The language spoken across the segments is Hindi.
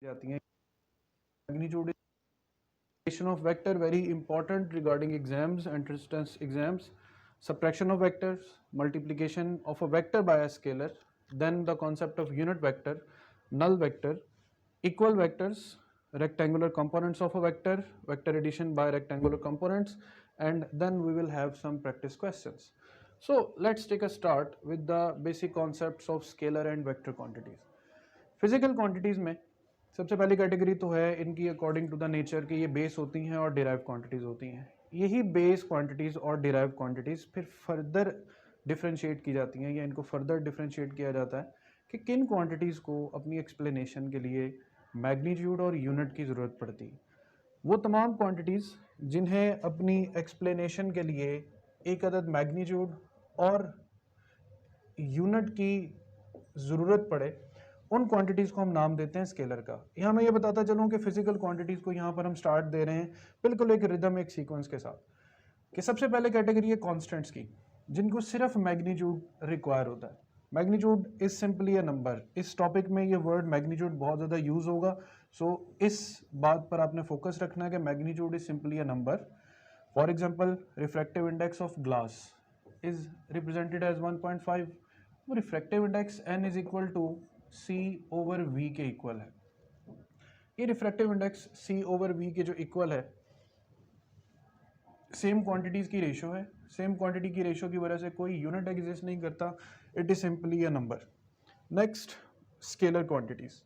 जाती हैं। Magnitude of vector very important regarding exams, entrance exams. Subtraction of vectors, multiplication of a vector by a scalar, then the concept of unit vector, null vector, equal vectors, rectangular components of a vector, vector addition by rectangular components, and then we will have some practice questions. So let's take a start with the basic concepts of scalar and vector quantities. Physical quantities में सबसे पहली कैटेगरी तो है इनकी अकॉर्डिंग टू द नेचर कि ये बेस होती हैं और डिराइव क्वांटिटीज़ होती हैं। यही बेस क्वांटिटीज़ और डिराइव क्वांटिटीज़ फिर फर्दर डिफ्रेंशिएट की जाती हैं या इनको फर्दर डिफ्रेंशिएट किया जाता है कि किन क्वांटिटीज़ को अपनी एक्सप्लेनेशन के लिए मैग्नीट्यूड और यूनिट की ज़रूरत पड़ती है। वो तमाम क्वांटिटीज़ जिन्हें अपनी एक्सप्लेनेशन के लिए एक अदद मैग्नीट्यूड और यूनिट की ज़रूरत पड़े, उन क्वांटिटीज़ को हम नाम देते हैं स्केलर का। यहाँ मैं ये बताता चलूँ कि फिजिकल क्वांटिटीज़ को यहाँ पर हम स्टार्ट दे रहे हैं बिल्कुल एक रिदम, एक सीक्वेंस के साथ, कि सबसे पहले कैटेगरी है कॉन्स्टेंट्स की, जिनको सिर्फ मैग्नीट्यूड रिक्वायर होता है। Magnitude is simply a number. इस टॉपिक में ये वर्ड मैग्नीट्यूड बहुत ज़्यादा यूज़ होगा, सो इस बात पर आपने फोकस रखना है कि magnitude is simply a number. For example, refractive index of glass is represented as 1.5। वो refractive index n is equal to c over v के इक्वल है। ये refractive index c over v के जो इक्वल है, सेम क्वांटिटीज़ की रेशो है। सेम क्वांटिटी की रेशो की वजह से कोई यूनिट एग्जिस्ट नहीं करता, it is simply a number. Next, scalar quantities.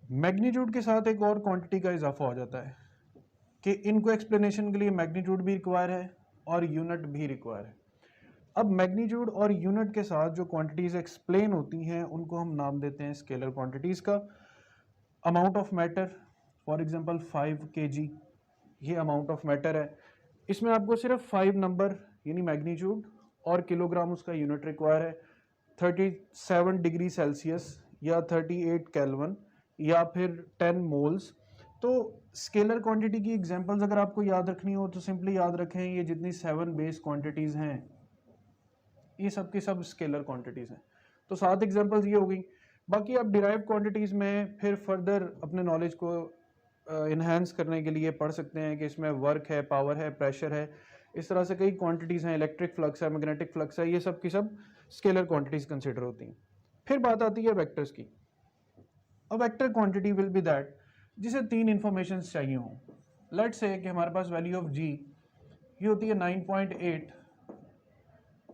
Magnitude के साथ एक और क्वांटिटी का इजाफा हो जाता है कि इनको एक्सप्लेनेशन के लिए मैग्नीट्यूड भी रिक्वायर है और यूनिट भी रिक्वायर है। अब मैग्नीट्यूड और यूनिट के साथ जो क्वांटिटीज़ एक्सप्लेन होती हैं उनको हम नाम देते हैं स्केलर क्वांटिटीज़ का। Amount of matter, for example 5 kg, ये अमाउंट ऑफ मैटर है। इसमें आपको सिर्फ 5 नंबर यानी मैग्नीट्यूड और किलोग्राम उसका यूनिट रिक्वायर है। 37 डिग्री सेल्सियस या 38 केल्विन या फिर 10 मोल्स। तो स्केलर क्वांटिटी की एग्जांपल्स अगर आपको याद रखनी हो तो सिंपली याद रखें, ये जितनी 7 बेस क्वांटिटीज़ हैं ये सब की सब स्केलर क्वांटिटीज़ हैं। तो 7 एग्जांपल्स ये हो गई। बाकी आप डिराइव क्वांटिटीज़ में फिर फर्दर अपने नॉलेज को इन्हांस करने के लिए पढ़ सकते हैं कि इसमें वर्क है, पावर है, प्रेशर है, इस तरह से कई क्वांटिटीज़ हैं, इलेक्ट्रिक फ्लक्स है, मैग्नेटिक फ्लक्स है, ये सब की सब स्केलर क्वांटिटीज़ कंसिडर होती हैं। फिर बात आती है वेक्टर्स की। A vector quantity will be that जिसे 3 इंफॉर्मेशन चाहिए हों। लेट्स से कि हमारे पास वैल्यू ऑफ जी ये होती है 9.8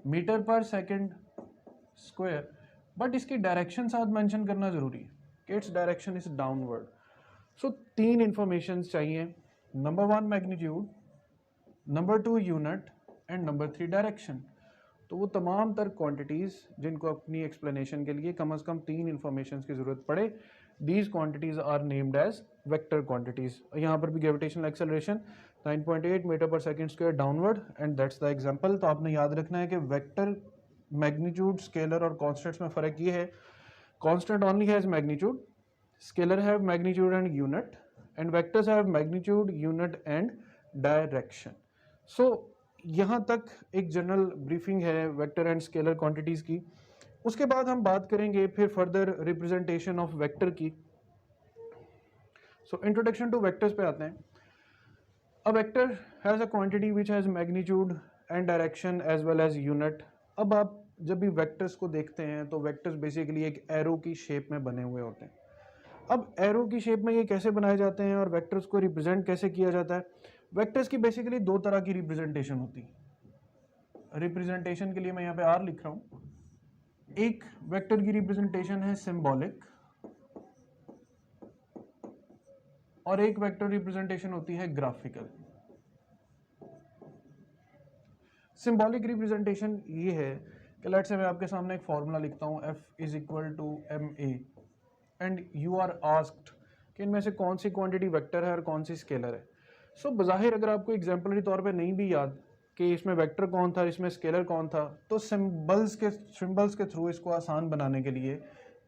मीटर पर सेकेंड स्क्वायर, बट इसकी डायरेक्शन साथ मेंशन करना जरूरी है कि its direction is downward. So 3 information चाहिए, number 1 magnitude, number 2 unit and number 3 direction. तो वो तमाम तर क्वांटिटीज़ जिनको अपनी एक्सप्लेनेशन के लिए कम से कम 3 इंफॉर्मेशन की ज़रूरत पड़े, these quantities are named as vector quantities. यहाँ पर भी ग्रेविटेशनल एक्सेलरेशन 9.8 मीटर पर second square downward and that's the example. तो आपने याद रखना है कि वेक्टर, मैग्नीट्यूड, स्केलर और कॉन्स्टेंट्स में फ़र्क ये है, constant only has magnitude, scalar have magnitude and unit, and vectors have magnitude, unit and direction. So यहाँ तक एक जनरल ब्रीफिंग है वेक्टर एंड स्केलर क्वांटिटीज़ की। उसके बाद हम बात करेंगे फिर फर्दर रिप्रेजेंटेशन ऑफ वेक्टर की। सो इंट्रोडक्शन टू वेक्टर्स पे आते हैं। A vector has a quantity which has magnitude and direction as well as unit. अब आप जब भी वेक्टर्स को देखते हैं तो वेक्टर्स बेसिकली एक एरो की शेप में बने हुए होते हैं। अब एरो की शेप में ये कैसे बनाए जाते हैं और वेक्टर्स को रिप्रेजेंट कैसे किया जाता है? वेक्टर्स की बेसिकली 2 तरह की रिप्रेजेंटेशन होती है। रिप्रेजेंटेशन के लिए मैं यहाँ पे आर लिख रहा हूँ। एक वेक्टर की रिप्रेजेंटेशन है सिंबॉलिक और एक वेक्टर रिप्रेजेंटेशन होती है ग्राफिकल। सिंबॉलिक रिप्रेजेंटेशन ये है कि लेट्स से मैं आपके सामने एक फॉर्मूला लिखता हूँ, F is equal to M A, and you are asked कि इनमें से कौन सी क्वांटिटी वेक्टर है और कौन सी स्केलर है। सो बज़ाहिर अगर आपको एग्जाम्पलरी तौर पे नहीं भी याद कि इसमें वेक्टर कौन था, इसमें स्केलर कौन था, तो सिंबल्स के थ्रू इसको आसान बनाने के लिए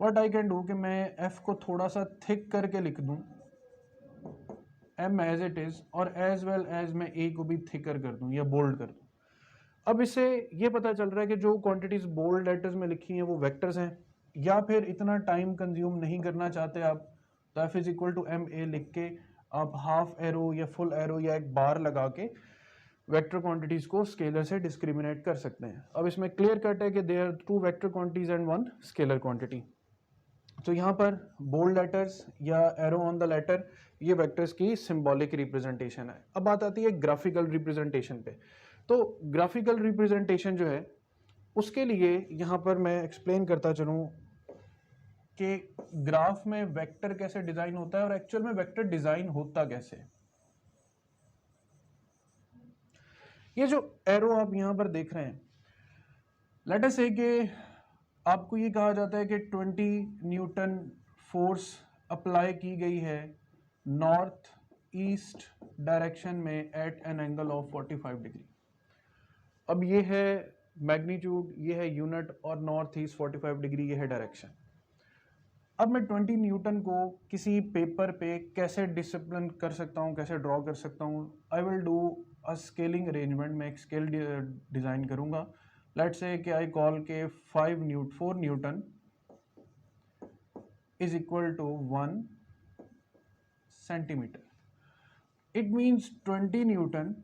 व्हाट आई कैन डू कि मैं एफ को थोड़ा सा थिक करके लिख दूं एम एज इट इज़, और एज वेल एज मैं ए को भी थिकर कर दूं या बोल्ड कर दूं। अब इससे ये पता चल रहा है कि जो क्वांटिटीज़ बोल्ड लेटर्स में लिखी हैं वो वेक्टर्स हैं, या फिर इतना टाइम कंज्यूम नहीं करना चाहते आप तो F is equal to M A लिख के आप हाफ एरो या फुल एरो या एक बार लगा के वेक्टर क्वांटिटीज को स्केलर से डिस्क्रिमिनेट कर सकते हैं। अब इसमें क्लियर कट है कि there are 2 vector quantities and 1 scalar quantity. तो यहाँ पर बोल्ड लेटर्स या एरो ऑन द लेटर ये वेक्टर्स की सिंबॉलिक रिप्रेजेंटेशन है। अब बात आती है ग्राफिकल रिप्रेजेंटेशन पे। तो ग्राफिकल रिप्रेजेंटेशन जो है उसके लिए यहाँ पर मैं एक्सप्लेन करता चलूँ कि ग्राफ में वेक्टर कैसे डिजाइन होता है और एक्चुअल में वेक्टर डिजाइन होता कैसे। ये जो एरो आप यहां पर देख रहे हैं, लेट अस से कि आपको ये कहा जाता है कि 20 न्यूटन फोर्स अप्लाई की गई है नॉर्थ ईस्ट डायरेक्शन में at an angle of 45 degree. अब ये है मैग्नीट्यूड, ये है यूनिट और नॉर्थ ईस्ट 45 डिग्री ये है डायरेक्शन। अब मैं 20 न्यूटन को किसी पेपर पे कैसे डिसिप्लिन कर सकता हूँ, कैसे ड्रॉ कर सकता हूँ। I will do a scaling arrangement, मैं एक स्केल डिज़ाइन करूँगा। लेट्स से कि आई कॉल के 4 newton is equal to 1 centimetre. It means 20 newton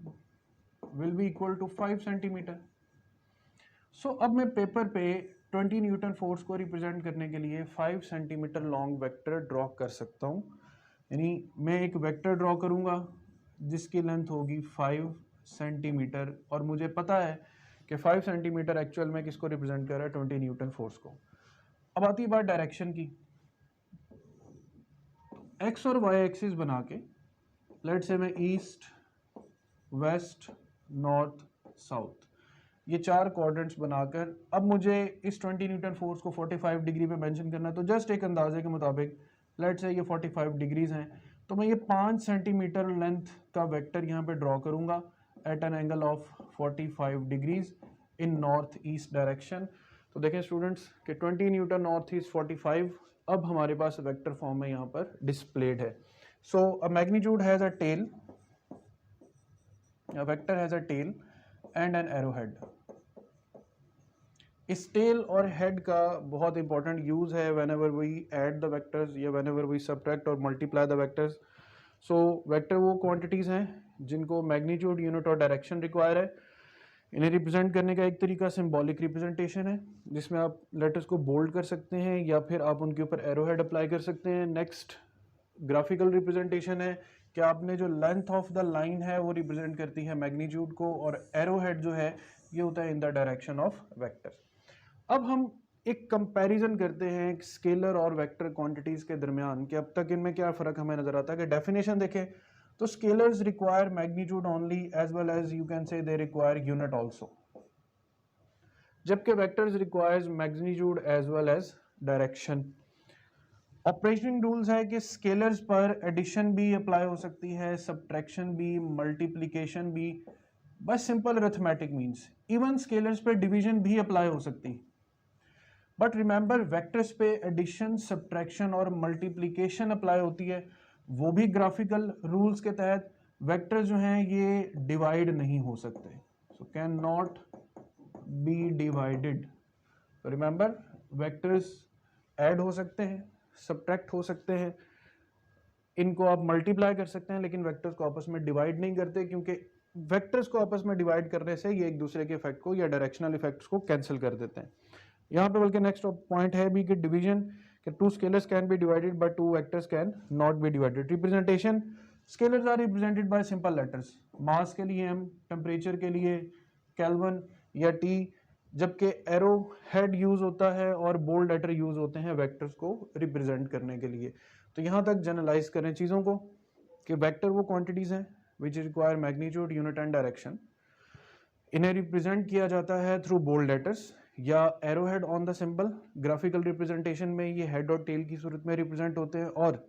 will be equal to 5 centimetre. So अब मैं पेपर पे 20 न्यूटन फोर्स को रिप्रेजेंट करने के लिए 5 सेंटीमीटर लॉन्ग वेक्टर ड्रॉ कर सकता हूँ। यानी मैं एक वेक्टर ड्रॉ करूँगा जिसकी लेंथ होगी 5 सेंटीमीटर और मुझे पता है कि 5 सेंटीमीटर एक्चुअल में किसको रिप्रेजेंट कर रहा है, 20 न्यूटन फोर्स को। अब आती है बात डायरेक्शन की। एक्स और वाई एक्सिस बना के लेट से मैं ईस्ट वेस्ट नॉर्थ साउथ ये 4 क्वाड्रेंट्स बनाकर अब मुझे इस 20 न्यूटन फोर्स को 45 डिग्री पे मेंशन करना है। तो जस्ट एक अंदाजे के मुताबिक लेट से ये 45 डिग्रीज हैं, तो मैं ये 5 सेंटीमीटर लेंथ का वेक्टर यहाँ पे ड्रॉ करूँगा at an angle of 45 degrees in north east direction. तो देखें स्टूडेंट्स कि 20 न्यूटन नॉर्थ ईस्ट 45 अब हमारे पास वेक्टर फॉर्म में यहाँ पर डिस्प्लेड है। So a magnitude has a tail, a vector has a tail and an arrowhead। इस टेल और हेड का बहुत इंपॉर्टेंट यूज है whenever we add the vectors या व्हेनेवर वी सबट्रैक्ट और multiply the vectors. So vector वो क्वांटिटीज हैं जिनको मैग्नीट्यूड यूनिट और डायरेक्शन रिक्वायर है। इन्हें रिप्रेजेंट करने का एक तरीका सिंबॉलिक रिप्रेजेंटेशन है जिसमें आप लेटर्स को बोल्ड कर सकते हैं या फिर आप उनके ऊपर एरोहेड अप्लाई कर सकते हैं। नेक्स्ट ग्राफिकल रिप्रेजेंटेशन है कि आपने जो लेंथ ऑफ द लाइन है वो रिप्रेजेंट करती है मैग्नीट्यूड को और एरोहेड जो है ये होता है in the direction of vector. अब हम एक कंपैरिजन करते हैं स्केलर और वेक्टर क्वांटिटीज के दरमियान कि अब तक इनमें क्या फ़र्क हमें नज़र आता है। कि डेफिनेशन देखें तो scalars require magnitude only as well as you can say they require unit also, जबकि vectors requires magnitude as well as direction. Operating rules है कि स्केलर्स पर एडिशन भी अप्लाई हो सकती है, सब्ट्रैक्शन भी, मल्टीप्लिकेशन भी, बस simple arithmetic means. Even scalars पे डिवीजन भी अप्लाई हो सकती है। बट रिमेंबर वेक्टर्स पे एडिशन सब्ट्रैक्शन और मल्टीप्लिकेशन अप्लाई होती है, वो भी ग्राफिकल रूल्स के तहत। वेक्टर्स जो हैं ये डिवाइड नहीं हो सकते, so can not be divided. तो रिमेंबर वेक्टर्स ऐड हो सकते हैं, सब्ट्रैक्ट हो सकते हैं, इनको आप मल्टीप्लाई कर सकते हैं, लेकिन वेक्टर्स को आपस में डिवाइड नहीं करते क्योंकि वेक्टर्स को आपस में डिवाइड करने से ये एक दूसरे के इफेक्ट को या डायरेक्शनल इफेक्ट्स को कैंसिल कर देते हैं। यहाँ पे बल्कि नेक्स्ट पॉइंट है भी कि डिवीजन कि 2 scalars can be divided but 2 vectors can not be divided. Representation scalars are represented by simple letters. Mass के लिए एम, टेम्परेचर के लिए केल्विन या टी, जबकि एरो हेड यूज होता है और बोल्ड लेटर यूज होते हैं वेक्टर्स को रिप्रेजेंट करने के लिए। तो यहाँ तक जनरलाइज करें चीज़ों को कि वेक्टर वो क्वांटिटीज हैं which require magnitude unit and direction. इन्हें रिप्रेजेंट किया जाता है थ्रू बोल्ड लेटर्स या arrowhead on the symbol. Graphical representation में ये हेड और टेल की सूरत में रिप्रेजेंट होते हैं और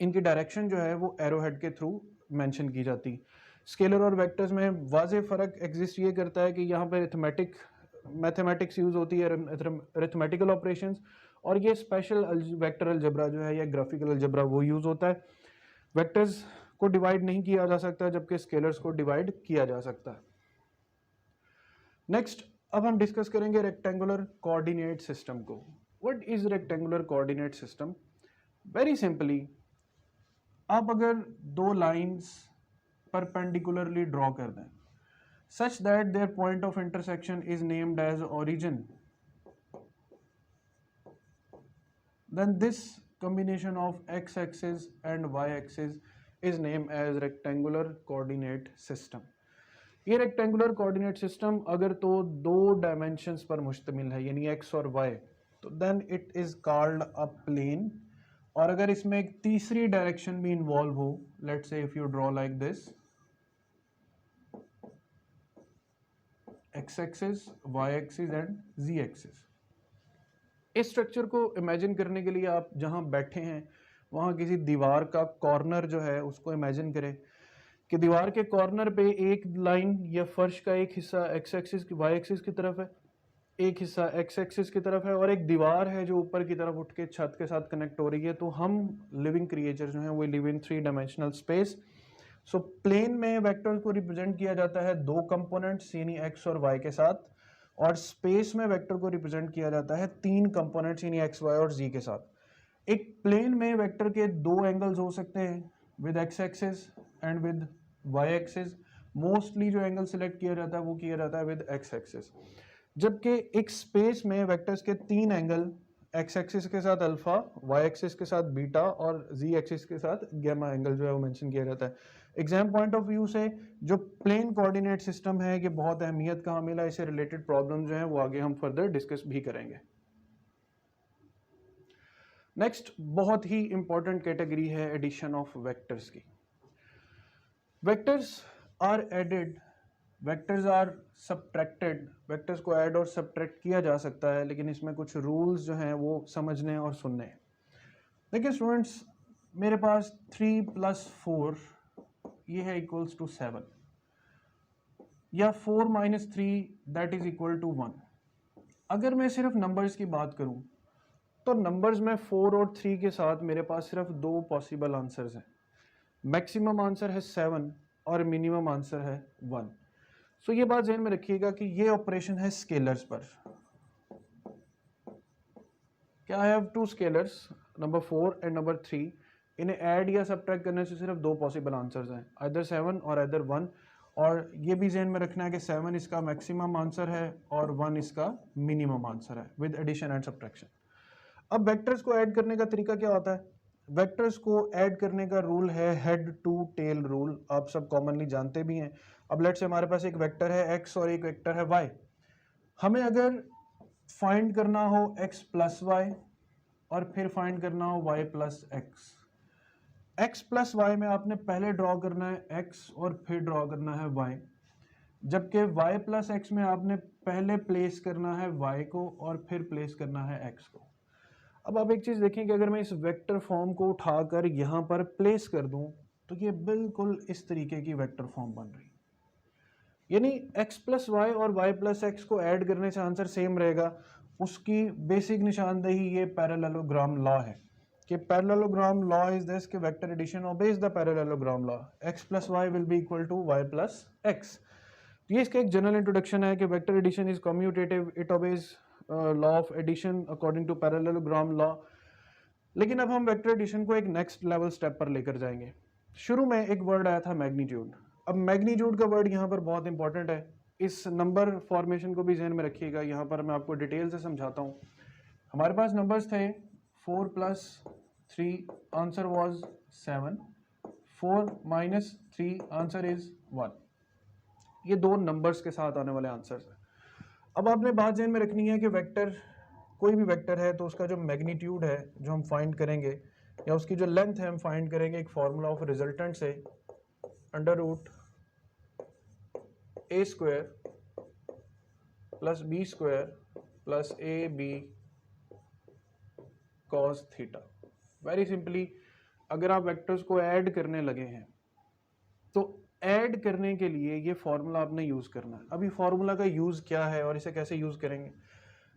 इनकी डायरेक्शन जो है वो एरोहेड के थ्रू मेंशन की जाती। स्केलर और वेक्टर्स में वाज़ेह फ़र्क एग्जिस्ट ये करता है कि यहाँ पर मैथमेटिक्स यूज़ होती है, अरिथमेटिकल ऑपरेशंस, और ये स्पेशल वेक्टर अलजबरा जो है या ग्राफिकल अलजबरा वो यूज़ होता है। वेक्टर्स को डिवाइड नहीं किया जा सकता जबकि स्केलर्स को डिवाइड किया जा सकता है। नेक्स्ट अब हम डिस्कस करेंगे रेक्टेंगुलर कोऑर्डिनेट सिस्टम को। What is rectangular coordinate system? Very simply आप अगर दो लाइंस परपेंडिकुलरली ड्रॉ कर दें such that their point of intersection is named as origin, then this combination of x-axis and y-axis is named as rectangular coordinate system. ये रेक्टेंगुलर कोऑर्डिनेट सिस्टम अगर तो दो डायमेंशंस पर मुश्तमिल है यानी x और y, तो then it is called a plane. और अगर इसमें एक तीसरी डायरेक्शन भी इन्वॉल्व हो, let's say if you draw like this x axis, y axis and z axis. इस स्ट्रक्चर को इमेजिन करने के लिए आप जहां बैठे हैं वहां किसी दीवार का कॉर्नर जो है उसको इमेजिन करें कि दीवार के कॉर्नर पे एक लाइन या फर्श का एक हिस्सा x एक्सिस की y एक्सिस की तरफ है, एक हिस्सा x एक्सिस की तरफ है और एक दीवार है जो ऊपर की तरफ उठ के छत के साथ कनेक्ट हो रही है। तो हम लिविंग क्रिएचर जो हैं वो live in 3 dimensional space. So plane में वेक्टर्स को रिप्रेजेंट किया जाता है दो कंपोनेंट्स यानी x और y के साथ, और स्पेस में वेक्टर को रिप्रेजेंट किया जाता है 3 कंपोनेंट्स यानी x, y और z के साथ। एक प्लेन में वेक्टर के दो एंगल्स हो सकते हैं with x axis and with y axis. Mostly जो एंगल सिलेक्ट किया जाता है वो किया जाता है विद x एक्सिस, जबकि एक स्पेस में वेक्टर्स के 3 एंगल x एक्सिस के साथ अल्फा, y एक्सिस के साथ बीटा और z एक्सिस के साथ गैमा एंगल जो है वो मेंशन किया जाता है। एग्जाम पॉइंट ऑफ व्यू से जो प्लेन कोऑर्डिनेट सिस्टम है कि बहुत अहमियत का हामिल है, इससे रिलेटेड प्रॉब्लम जो है वो आगे हम फर्दर डिस्कस भी करेंगे। नेक्स्ट बहुत ही इंपॉर्टेंट कैटेगरी है एडिशन ऑफ वेक्टर्स की। Vectors are added, vectors are subtracted. Vectors को ऐड और सब्ट्रैक्ट किया जा सकता है, लेकिन इसमें कुछ रूल्स जो हैं वो समझने और सुनने। देखिए स्टूडेंट्स, मेरे पास 3 + 4 ये है इक्वल्स टू 7 या 4 - 3 दैट इज इक्वल टू 1। अगर मैं सिर्फ नंबर्स की बात करूं तो नंबर्स में 4 और 3 के साथ मेरे पास सिर्फ दो पॉसिबल आंसर्स हैं। मैक्सिमम आंसर है 7 और मिनिमम आंसर है 1। सो ये बात ध्यान में रखिएगा कि ये ऑपरेशन है स्केलर्स पर। क्या I have 2 scalars number 4 and number 3, इन्हें ऐड या सब्ट्रैक्ट करने से सिर्फ दो पॉसिबल आंसर्स हैं, आइदर 7 और आइदर 1। और ये भी ध्यान में रखना है कि 7 इसका मैक्सिमम आंसर है और 1 इसका मिनिमम आंसर है विद एडिशन एंड सब्ट्रैक्शन। अब वेक्टर्स को ऐड करने का तरीका क्या होता है? वेक्टर्स को ऐड करने का रूल है हेड टू टेल रूल, आप सब कॉमनली जानते भी हैं। अब लेट्स से हमारे पास एक वेक्टर है x और एक वेक्टर है y। हमें अगर फाइंड करना हो x + y और फिर फाइंड करना हो y + x, x + y में आपने पहले ड्रॉ करना है x और फिर ड्रॉ करना है y, जबकि y + x में आपने पहले प्लेस करना है y को और फिर प्लेस करना है x को। अब आप एक चीज देखें कि अगर मैं इस वेक्टर फॉर्म को उठाकर यहां पर प्लेस कर दूं तो ये बिल्कुल इस तरीके की वेक्टर फॉर्म बन रही है। यानी x + y और y + x को ऐड करने से आंसर सेम रहेगा। उसकी बेसिक निशानदेही ये पैरेललोग्राम लॉ है कि पैरेललोग्राम लॉ इज दिस कि vector addition obeys the parallelogram law, x + y will be equal to y + x। ये इसका एक जनरल इंट्रोडक्शन है कि vector addition is commutative, it obeys law of addition according to parallelogram law. लेकिन अब हम वेक्टर एडिशन को एक नेक्स्ट लेवल स्टेप पर लेकर जाएंगे। शुरू में एक वर्ड आया था मैग्नीट्यूड। अब मैग्नीट्यूड का वर्ड यहाँ पर बहुत इंपॉर्टेंट है, इस नंबर फॉर्मेशन को भी ध्यान में रखिएगा। यहाँ पर मैं आपको डिटेल से समझाता हूँ। हमारे पास नंबर्स थे 4 + 3 आंसर वाज 7, 4 - 3 आंसर इज 1। ये दो नंबर्स के साथ आने वाले आंसर्स हैं। अब आपने बात ध्यान में रखनी है कि वेक्टर, कोई भी वेक्टर है तो उसका जो मैग्नीट्यूड है जो हम फाइंड करेंगे या उसकी जो लेंथ है हम फाइंड करेंगे एक फॉर्मूला ऑफ रिजल्टेंट से, √a² + b² + ab cos theta. Very simply, अगर आप वेक्टर्स को ऐड करने लगे हैं तो ऐड करने के लिए ये फॉर्मूला आपने यूज करना है। अभी फॉर्मूला का यूज क्या है और इसे कैसे यूज करेंगे?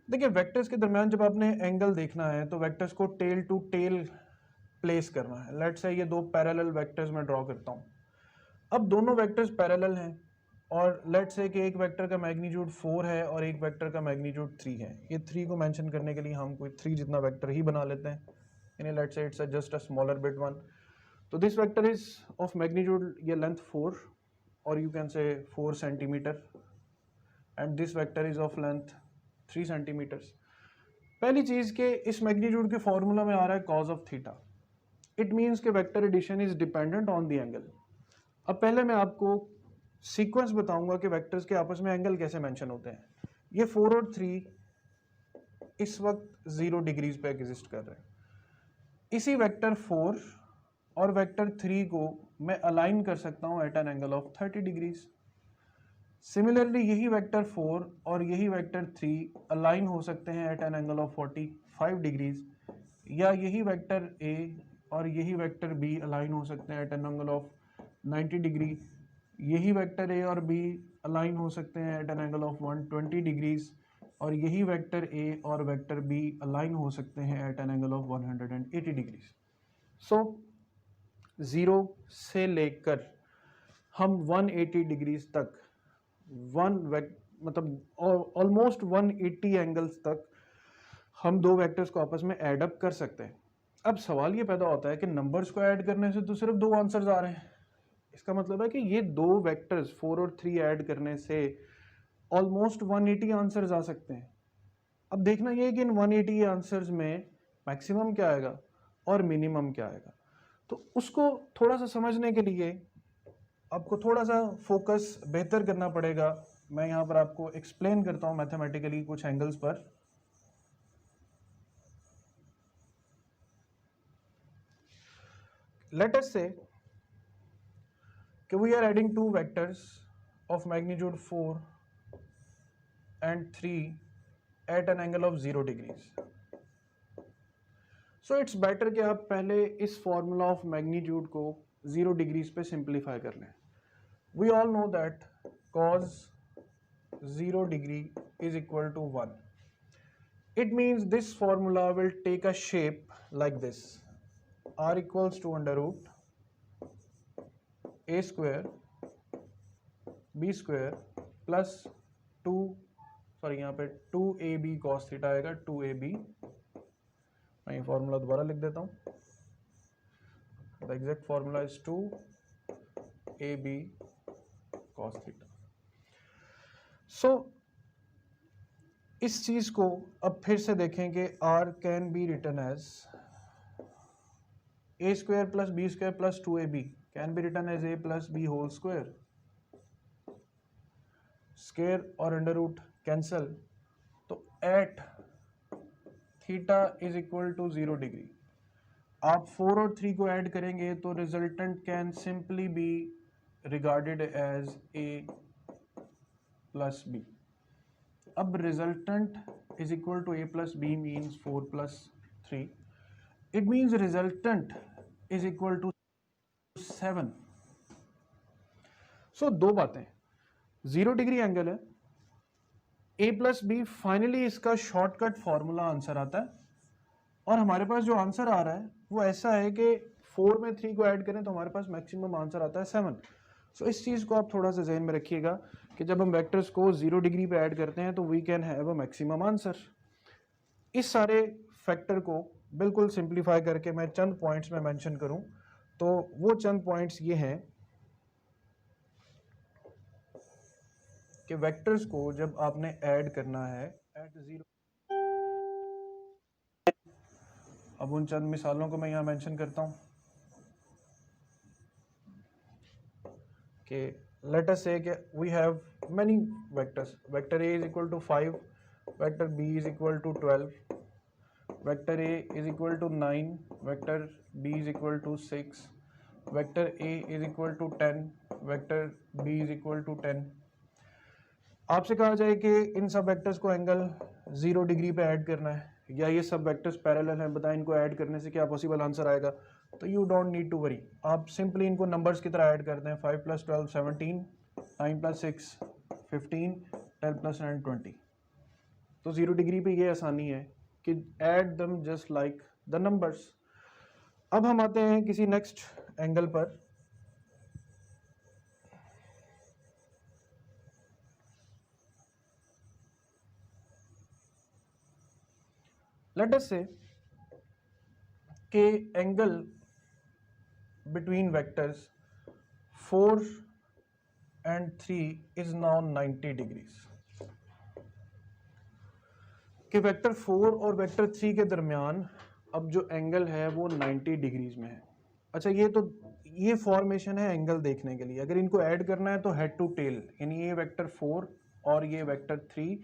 देखिए, वेक्टर्स के दरमियान जब आपने एंगल देखना है तो वेक्टर्स को टेल टू टेल प्लेस करना है। लेट्स से ये दो पैरेलल वेक्टर्स मैं ड्रॉ करता हूँ। अब दोनों वेक्टर्स पैरेलल हैं और लेट्स से कि एक वेक्टर का मैग्नीट्यूड 4 है और एक वेक्टर का मैग्नीट्यूड 3 है। ये 3 को मेंशन करने के लिए हम कोई 3 जितना वेक्टर ही बना लेते हैं। यानी let's say it's just a smaller bit one. तो this vector is of magnitude ये लेंथ 4 और you can say 4 centimetre and this vector is of length 3 centimetres. पहली चीज के इस मैग्नीट्यूड के फॉर्मूला में आ रहा है cause of theta. It means के vector addition is dependent on the angle. अब पहले मैं आपको सीक्वेंस बताऊंगा कि वेक्टर्स के आपस में एंगल कैसे मेंशन होते हैं. ये 4 और 3 इस वक्त 0 डिग्रीज पे एग्जिस्ट कर रहे हैं. इसी वेक्टर 4 और वेक्टर 3 को मैं अलाइन कर सकता हूं at an angle of 30 degrees. Similarly यही वेक्टर 4 और यही वेक्टर 3 अलाइन हो सकते हैं at an angle of 45 degrees, या यही वेक्टर ए और यही वेक्टर बी अलाइन हो सकते हैं at an angle of 90 degree. यही वेक्टर ए और बी अलाइन हो सकते हैं at an angle of 120 degrees और यही वेक्टर ए और वेक्टर बी अलाइन हो सकते हैं at an angle of 180 degrees. So 0 से लेकर हम 180 डिग्रीज तक मतलब ऑलमोस्ट 180 एंगल्स तक हम दो वेक्टर्स को आपस में ऐड अप कर सकते हैं. अब सवाल ये पैदा होता है कि नंबर्स को ऐड करने से तो सिर्फ दो आंसर्स आ रहे हैं. इसका मतलब है कि ये दो वेक्टर्स 4 और 3 ऐड करने से ऑलमोस्ट 180 आंसर्स आ सकते हैं. अब देखना ये है कि इन 180 आंसर्स में मैक्सिमम क्या आएगा और मिनिमम क्या आएगा. तो उसको थोड़ा सा समझने के लिए आपको थोड़ा सा फोकस बेहतर करना पड़ेगा. मैं यहाँ पर आपको एक्सप्लेन करता हूँ मैथमेटिकली कुछ एंगल्स पर. Let us say we are adding two vectors of magnitude 4 and 3 at an angle of 0 degrees. So it's better कि आप पहले इस formula of magnitude को 0 degrees पे simplify कर लें. We all know that cos 0 degree is equal to 1. It means this formula will take a shape like this. R equals to under root a square b square plus 2 sorry यहाँ पे 2ab cos थीटा आएगा 2ab. मैं ये फॉर्मूला दोबारा लिख देता हूँ. The exact formula is 2ab cos theta. So इस चीज को अब फिर से देखें कि r can be written as a square plus b square plus 2ab can be written as a plus b whole square. Square और अंडर रूट कैंसल, तो at theta is equal to 0 degree आप 4 और 3 को ऐड करेंगे तो resultant can simply be regarded as a plus b. अब resultant is equal to a plus b means 4 plus 3. It means resultant is equal to 7. So दो बातें, 0 डिग्री एंगल है, a प्लस बी फाइनली इसका शॉर्टकट फॉर्मूला आंसर आता है और हमारे पास जो आंसर आ रहा है वो ऐसा है कि 4 में 3 को ऐड करें तो हमारे पास मैक्सिमम आंसर आता है 7. सो इस चीज़ को आप थोड़ा सा जहन में रखिएगा कि जब हम वेक्टर्स को 0 डिग्री पे ऐड करते हैं तो we can have a maximum answer. इस सारे फैक्टर को बिल्कुल सिंप्लीफाई करके मैं चंद पॉइंट्स में मेंशन करूं तो वो चंद पॉइंट्स ये हैं कि वेक्टर्स को जब आपने ऐड करना है एट 0. अब उन चंद मिसालों को मैं यहाँ मेंशन करता हूँ कि लेट अस से कि we have many vectors. Vector A is equal to 5, vector B is equal to 12, vector A is equal to 9, vector B is equal to 6, vector A is equal to 10, vector B is equal to 10. आपसे कहा जाए कि इन सब वेक्टर्स को एंगल 0 डिग्री पे ऐड करना है या ये सब वेक्टर्स पैरेलल हैं, बताएं इनको ऐड करने से क्या पॉसिबल आंसर आएगा. तो you don't need to worry, आप सिंपली इनको नंबर्स की तरह ऐड करते हैं. 5 प्लस 12 17, 9 प्लस 6 15, 10 प्लस 9 20. तो 0 डिग्री पे ये आसानी है कि add them just like the numbers. अब हम आते हैं किसी नेक्स्ट एंगल पर. Let us say के angle between vectors 4 and 3 is now 90 degrees, कि वेक्टर 4 और वेक्टर 3 के दरमियान अब जो एंगल है वो 90 डिग्रीज में है। अच्छा, ये फॉर्मेशन है एंगल देखने के लिए। अगर इनको ऐड करना है तो हेड टू टेल, यानी ये वेक्टर 4 और ये वेक्टर 3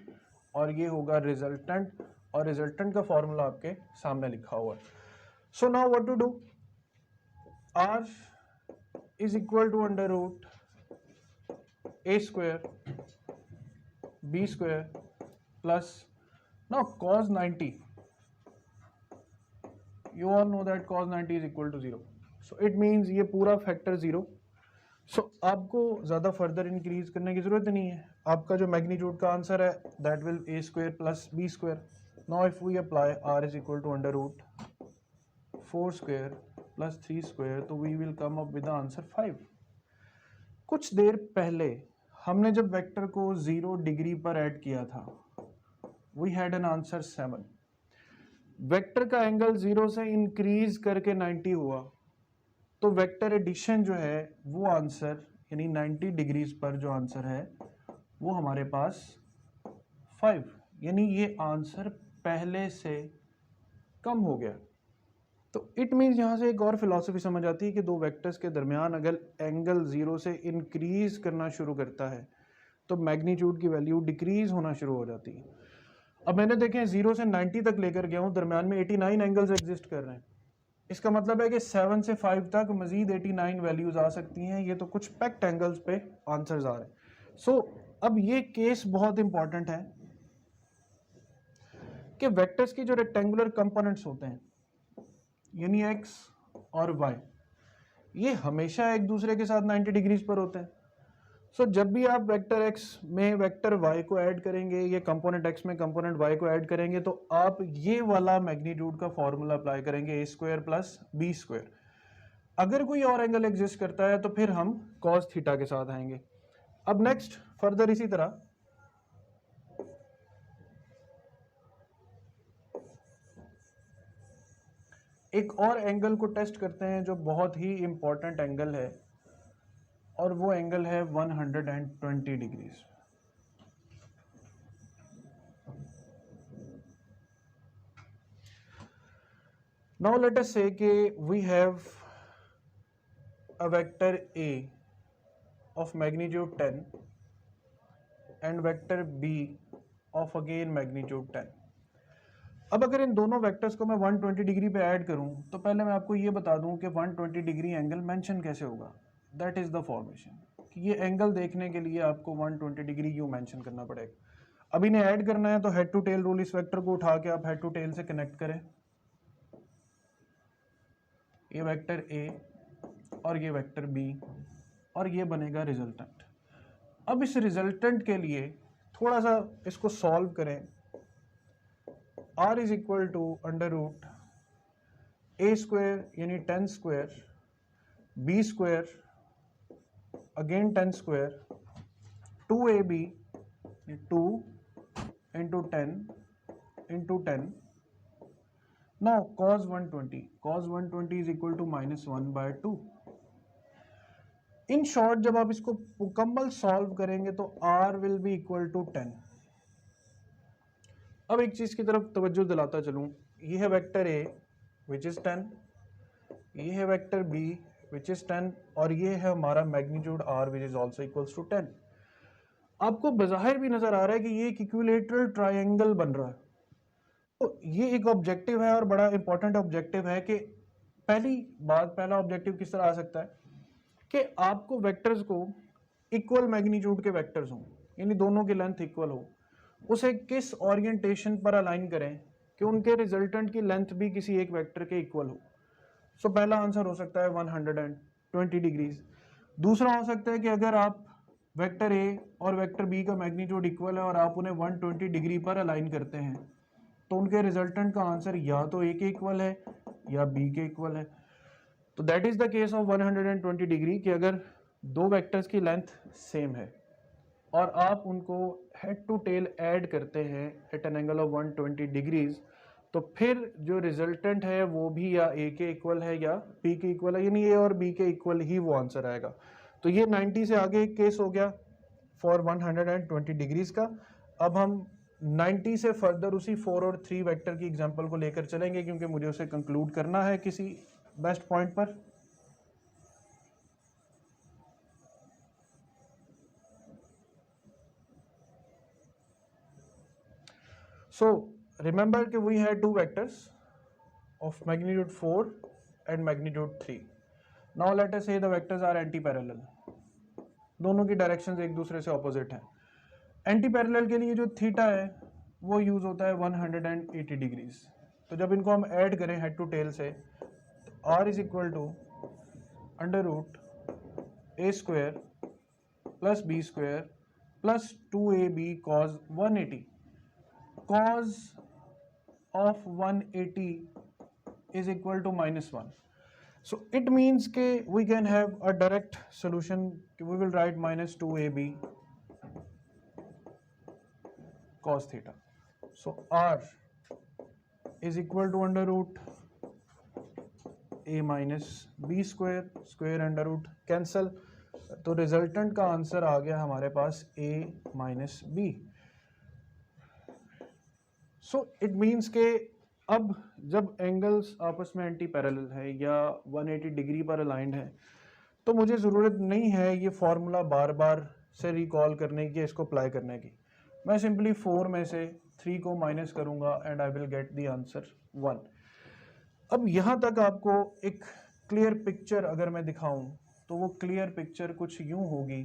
और ये होगा रिजल्टेंट, और रिजल्टेंट का फॉर्मूला आपके सामने लिखा हुआ है। So now what to do, R is equal to under root a square b square plus now cos 90, you all know that cos 90 is equal to 0, so it means ये पूरा फैक्टर 0। सो आपको ज़्यादा फर्दर इंक्रीज करने की ज़रूरत नहीं है। आपका जो मैग्नीट्यूड का आंसर है that will a square plus b square। Now if we apply r is equal to under root 4 square plus 3 square, तो we will come up with the answer 5। कुछ देर पहले हमने जब वेक्टर को 0 डिग्री पर ऐड किया था, we had an answer 7। Vector का एंगल 0 से इंक्रीज करके 90 हुआ, तो वेक्टर एडिशन जो है वो आंसर, यानी 90 डिग्रीज पर जो आंसर है वो हमारे पास 5, यानी ये आंसर पहले से कम हो गया। तो इट मीन्स यहाँ से एक और फिलॉसफी समझ आती है कि दो वेक्टर्स के दरमियान अगर एंगल 0 से इंक्रीज करना शुरू करता है तो मैग्नीट्यूड की वैल्यू डिक्रीज होना शुरू हो जाती है। अब मैंने देखें 0 से 90 तक लेकर गया हूँ, दरमियान में 89 एंगल्स एग्जिस्ट कर रहे हैं। इसका मतलब है कि 7 से 5 तक मजीद 89 वैल्यूज आ सकती हैं। ये तो कुछ पैक्ट एंगल्स पे आंसर्स आ रहे हैं। सो अब ये केस बहुत इंपॉर्टेंट है कि वेक्टर्स की जो रेक्टेंगुलर कंपोनेंट्स होते हैं, यानी x और y, ये हमेशा एक दूसरे के साथ 90 डिग्रीज पर होते हैं। सो जब भी आप वेक्टर x में वेक्टर y को ऐड करेंगे, ये कंपोनेंट x में कंपोनेंट y को ऐड करेंगे, तो आप ये वाला मैग्नीट्यूड का फॉर्मूला अप्लाई करेंगे a square plus b square. अगर कोई और एंगल एग्जिस्ट करता है तो फिर हम cos थीटा के साथ आएंगे। अब नेक्स्ट फर्दर इसी तरह एक और एंगल को टेस्ट करते हैं जो बहुत ही इंपॉर्टेंट एंगल है, और वो एंगल है 120 degrees. Now let us say कि we have a vector a of magnitude 10 and vector b of again magnitude 10। अब अगर इन दोनों वेक्टर्स को मैं 120 डिग्री पे ऐड करूं, तो पहले मैं आपको ये बता दूं कि 120 डिग्री एंगल मेंशन कैसे होगा। दैट इज द फॉर्मेशन, कि ये एंगल देखने के लिए आपको 120 डिग्री यू मेंशन करना पड़ेगा। अब इन्हें ऐड करना है तो हेड टू टेल रूल, इस वेक्टर को उठा के आप हेड टू टेल से कनेक्ट करें। ये वेक्टर a और ये वेक्टर b, और ये बनेगा रिजल्टेंट। अब इस रिजल्टेंट के लिए थोड़ा सा इसको सॉल्व करें। r is equal to under root a square यानी 10 square, b square again 10 square, 2ab 2 into 10 into 10। Now cos 120 is equal to -1/2। In short जब आप इसको मुकम्मल सॉल्व करेंगे तो r will be equal to 10। अब एक चीज की तरफ तवज्जो दिलाता चलूं, ये है वेक्टर a विच इज 10, ये है वेक्टर b विच इज 10, और ये है हमारा magnitude r which is also equals to 10। आपको बज़ाहिर भी नजर आ रहा है कि ये एक इक्विलेटरल ट्रायंगल बन रहा है। तो ये एक ऑब्जेक्टिव है और बड़ा इंपॉर्टेंट ऑब्जेक्टिव है कि पहला ऑब्जेक्टिव किस तरह आ सकता है कि आपको वेक्टर्स को इक्वल मैग्नीट्यूड के वेक्टर्स हों, यानी दोनों की लेंथ इक्वल हो, उसे किस ओरिएंटेशन पर अलाइन करें कि उनके रिजल्टेंट की लेंथ भी किसी एक वेक्टर के इक्वल हो। सो पहला आंसर हो सकता है 120 डिग्रीज। दूसरा हो सकता है कि अगर आप वेक्टर ए और वेक्टर बी का मैग्नीट्यूड इक्वल है और आप उन्हें 120 डिग्री पर अलाइन करते हैं, तो उनके रिजल्टेंट का आंसर या तो ए के इक्वल है या बी के इक्वल है। तो that is the case of 120 degree, कि अगर दो वेक्टर्स की लेंथ सेम है और आप उनको हेड टू टेल ऐड करते हैं at an angle of 120 degrees, तो फिर जो रिजल्टेंट है वो भी या ए के इक्वल है या बी के इक्वल है, यानी ए और बी के इक्वल ही वो आंसर आएगा। तो ये 90 से आगे एक केस हो गया फॉर 120 डिग्रीज का। अब हम 90 से फर्दर उसी 4 और 3 वेक्टर की एग्जांपल को लेकर चलेंगे, क्योंकि मुझे उसे कंक्लूड करना है किसी बेस्ट पॉइंट पर। So remember कि we had two vectors of magnitude 4 and magnitude 3. Now let us say the vectors are anti-parallel. दोनों की डायरेक्शंस एक दूसरे से ऑपोजिट हैं। एंटी पैरेलल के लिए जो थीटा है वो यूज होता है 180 डिग्रीज। तो जब इनको हम ऐड करें हेड टू टेल से, तो r is equal to under root A square plus B square plus 2ab cos 180। cos of 180 is equal to -1. So it means ke we can have a direct solution. We will write -2ab cos theta. So r is equal to under root a minus b square, square under root cancel. तो रिजल्टेंट का आंसर आ गया हमारे पास a minus b. So it means के अब जब एंगल्स आपस में एंटी पैरेलल है या 180 डिग्री पर अलाइंड है, तो मुझे ज़रूरत नहीं है ये फॉर्मूला बार बार से रिकॉल करने की, इसको अप्लाई करने की। मैं सिंपली 4 में से 3 को माइनस करूँगा and I will get the answer 1। अब यहाँ तक आपको एक क्लियर पिक्चर अगर मैं दिखाऊं, तो वो क्लियर पिक्चर कुछ यूँ होगी।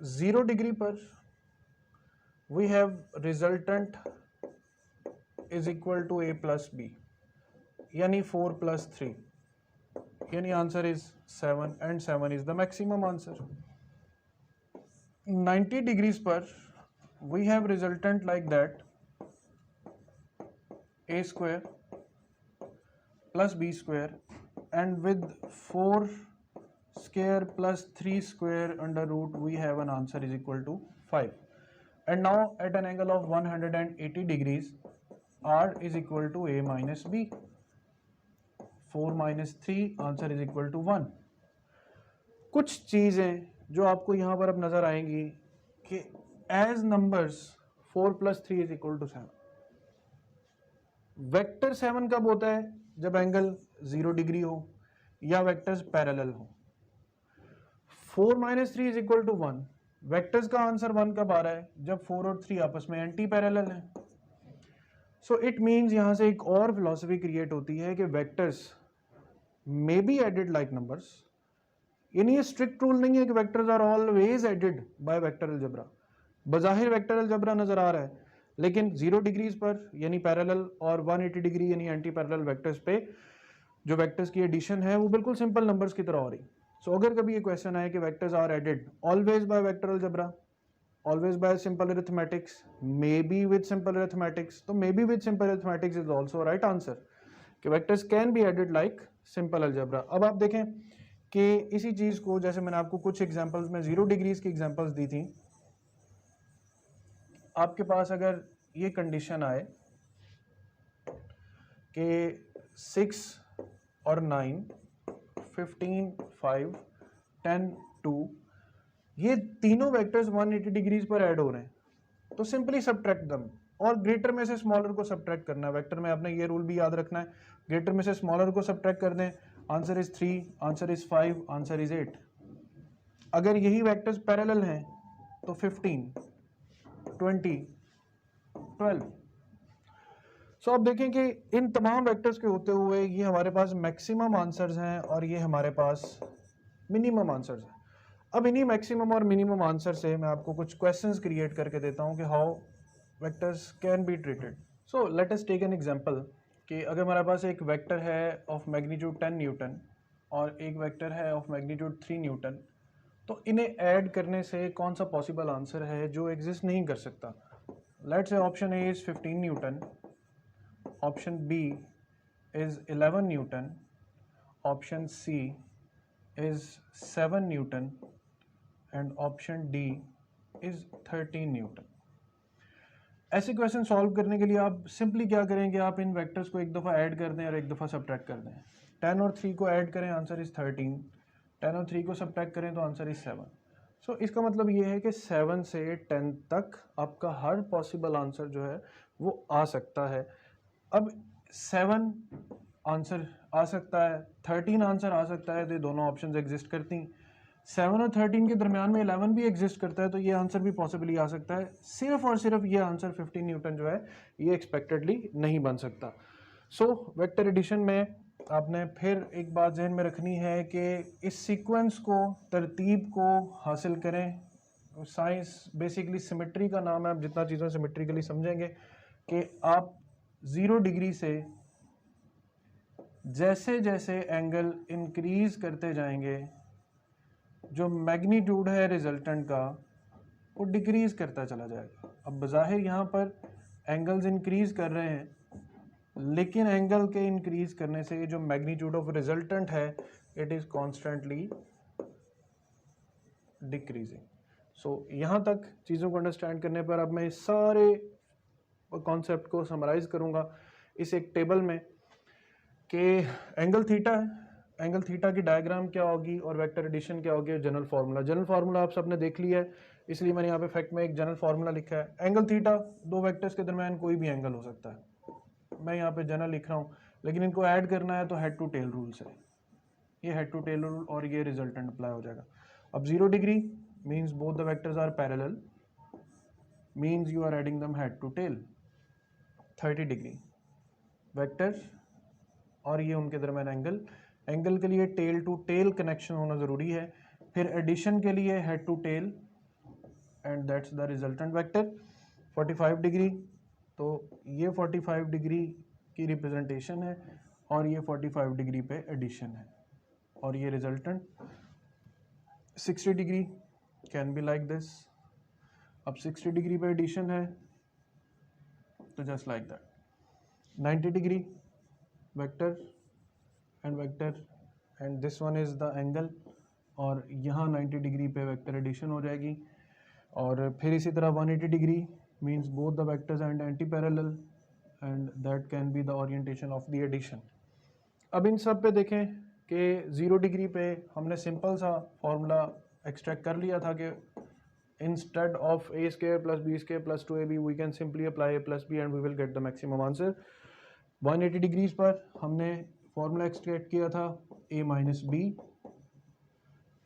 0 डिग्री पर we have resultant is equal to a plus b, यानी 4 plus 3, यानी answer is 7 and 7 is the maximum answer. 90 degrees पर we have resultant like that a square plus b square and with 4 square plus 3 square under root we have an answer is equal to 5. And now at an angle of 180 degrees r is equal to a minus b. 4 minus 3 answer is equal to 1. कुछ चीज़ें जो आपको यहाँ पर अब नज़र आएंगी कि as numbers 4 plus 3 is equal to 7. वेक्टर 7 कब होता है? जब एंगल 0 डिग्री हो या वेक्टर्स पैरेलल हो। 4 minus 3 is equal to 1. Vectors का आंसर 1 कब आ रहा है? जब 4 और 3 आपस में एंटी पैरेलल हैं। सो इट मीन्स यहाँ से एक और फिलॉसफी क्रिएट होती है कि vectors may be added like numbers, यानी ये स्ट्रिक्ट रूल नहीं है कि vectors are always added by vector algebra. बज़ाहिर वेक्टर अलजेब्रा नजर आ रहा है, लेकिन 0 डिग्रीज पर यानी पैरेलल और 180 डिग्री यानी एंटी पैरेलल वेक्टर्स पे जो वेक्टर्स की एडिशन है वो बिल्कुल सिंपल नंबर्स की तरह हो रही। सो अगर कभी ये क्वेश्चन आए कि vectors are added always by vector algebra, always by simple arithmetics, maybe with simple arithmetics, तो maybe with simple arithmetics is also a right answer कि vectors can be added like simple algebra. अब आप देखें कि इसी चीज़ को, जैसे मैंने आपको कुछ एग्जांपल्स में 0 डिग्रीज की एग्जांपल्स दी थी, आपके पास अगर ये कंडीशन आए कि 6 और 9, 15, 5, 10, 2 ये तीनों वेक्टर्स 180 डिग्रीज पर ऐड हो रहे हैं, तो सिंपली सब्ट्रैक्ट दम, और ग्रेटर में से स्मॉलर को सब्ट्रैक्ट करना है। वेक्टर में आपने ये रूल भी याद रखना है, ग्रेटर में से स्मॉलर को सब्ट्रैक्ट कर दें, answer is 3, answer is 5, answer is 8। अगर यही वेक्टर्स पैरेलल हैं तो 15, 20, 12। सो आप देखें कि इन तमाम वेक्टर्स के होते हुए ये हमारे पास मैक्सिमम आंसर्स हैं और ये हमारे पास मिनिमम आंसर्स हैं। अब इन्हीं मैक्सिमम और मिनिमम आंसर से मैं आपको कुछ क्वेश्चंस क्रिएट करके देता हूं कि how vectors can be treated. So let us take an example कि अगर हमारे पास एक वेक्टर है ऑफ मैग्नीट्यूड 10 न्यूटन और एक वेक्टर है ऑफ मैग्नीट्यूड 3 न्यूटन, तो इन्हें ऐड करने से कौन सा पॉसिबल आंसर है जो एग्जिस्ट नहीं कर सकता। Let's say option A is 15 newton, option B is 11 newton, option C is 7 newton and option D is 13 newton. ऐसे क्वेश्चन सॉल्व करने के लिए आप सिंपली क्या करेंगे, आप इन वेक्टर्स को एक दफ़ा ऐड कर दें और एक दफ़ा सब्ट्रैक्ट कर दें। 10 और 3 को ऐड करें, आंसर इज़ 13। 10 और 3 को सब्ट्रैक्ट करें तो आंसर इज़ 7। सो इसका मतलब ये है कि 7 से 10 तक आपका हर पॉसिबल आंसर जो है वो आ सकता है। अब 7 आंसर आ सकता है, 13 आंसर आ सकता है, तो ये दोनों ऑप्शंस एग्जिस्ट करती हैं। 7 और 13 के दरमियान में 11 भी एग्जिस्ट करता है, तो ये आंसर भी पॉसिबली आ सकता है। सिर्फ और सिर्फ ये आंसर 15 न्यूटन जो है ये एक्सपेक्टेडली नहीं बन सकता। सो वेक्टर एडिशन में आपने फिर एक बात जहन में रखनी है कि इस सीक्वेंस को, तरतीब को हासिल करें। साइंस बेसिकली सिमेट्री का नाम है। आप जितना चीज़ों सिमेट्रिकली समझेंगे कि आप 0 डिग्री से जैसे जैसे एंगल इंक्रीज करते जाएंगे, जो मैग्नीट्यूड है रिजल्टेंट का वो डिक्रीज करता चला जाएगा। अब बज़ाहिर यहाँ पर एंगल्स इंक्रीज कर रहे हैं, लेकिन एंगल के इंक्रीज करने से जो मैग्नीट्यूड ऑफ रिजल्टेंट है इट इज़ कॉन्स्टेंटली डिक्रीजिंग। सो यहाँ तक चीज़ों को अंडरस्टैंड करने पर अब मैं इस सारे कॉन्सेप्ट को समराइज करूँगा इस एक टेबल में कि एंगल थीटा है, एंगल थीटा की डायग्राम क्या होगी और वेक्टर एडिशन क्या होगी, जनरल फार्मूला। जनरल फार्मूला आप सबने देख लिया है, इसलिए मैंने यहाँ पे फैक्ट में एक जनरल फार्मूला लिखा है। एंगल थीटा, दो वेक्टर्स के दरमियान कोई भी एंगल हो सकता है। मैं यहाँ पे जनरल लिख रहा हूँ, लेकिन इनको ऐड करना है तो हेड टू टेल रूल से। ये हेड टू टेल रूल और ये रिजल्टेंट अप्लाई हो जाएगा। अब 0 degree means both the vectors are parallel, means you are adding them head to tail. 30 degree vector और ये उनके दरमियान एंगल, एंगल के लिए टेल टू टेल कनेक्शन होना ज़रूरी है। फिर एडिशन के लिए head to tail and that's the resultant vector. 45 degree, तो ये 45 डिग्री की रिप्रेजेंटेशन है और ये 45 डिग्री पे एडिशन है और ये resultant. 60 degree can be like this. अब 60 डिग्री पे एडिशन है तो just like that. 90 degree vector and vector and this one is the angle और यहाँ 90 डिग्री पे वेक्टर एडिशन हो जाएगी। और फिर इसी तरह 180 degree means both the vectors and anti parallel and that can be the orientation of the addition. अब इन सब पे देखें कि 0 डिग्री पे हमने सिंपल सा फॉर्मूला एक्सट्रैक्ट कर लिया था कि instead of a square plus b square plus 2ab we can simply apply a plus b and we will get the maximum answer। 180 degrees पर हमने फॉर्मूला एक्सट्रैक्ट किया था a minus B.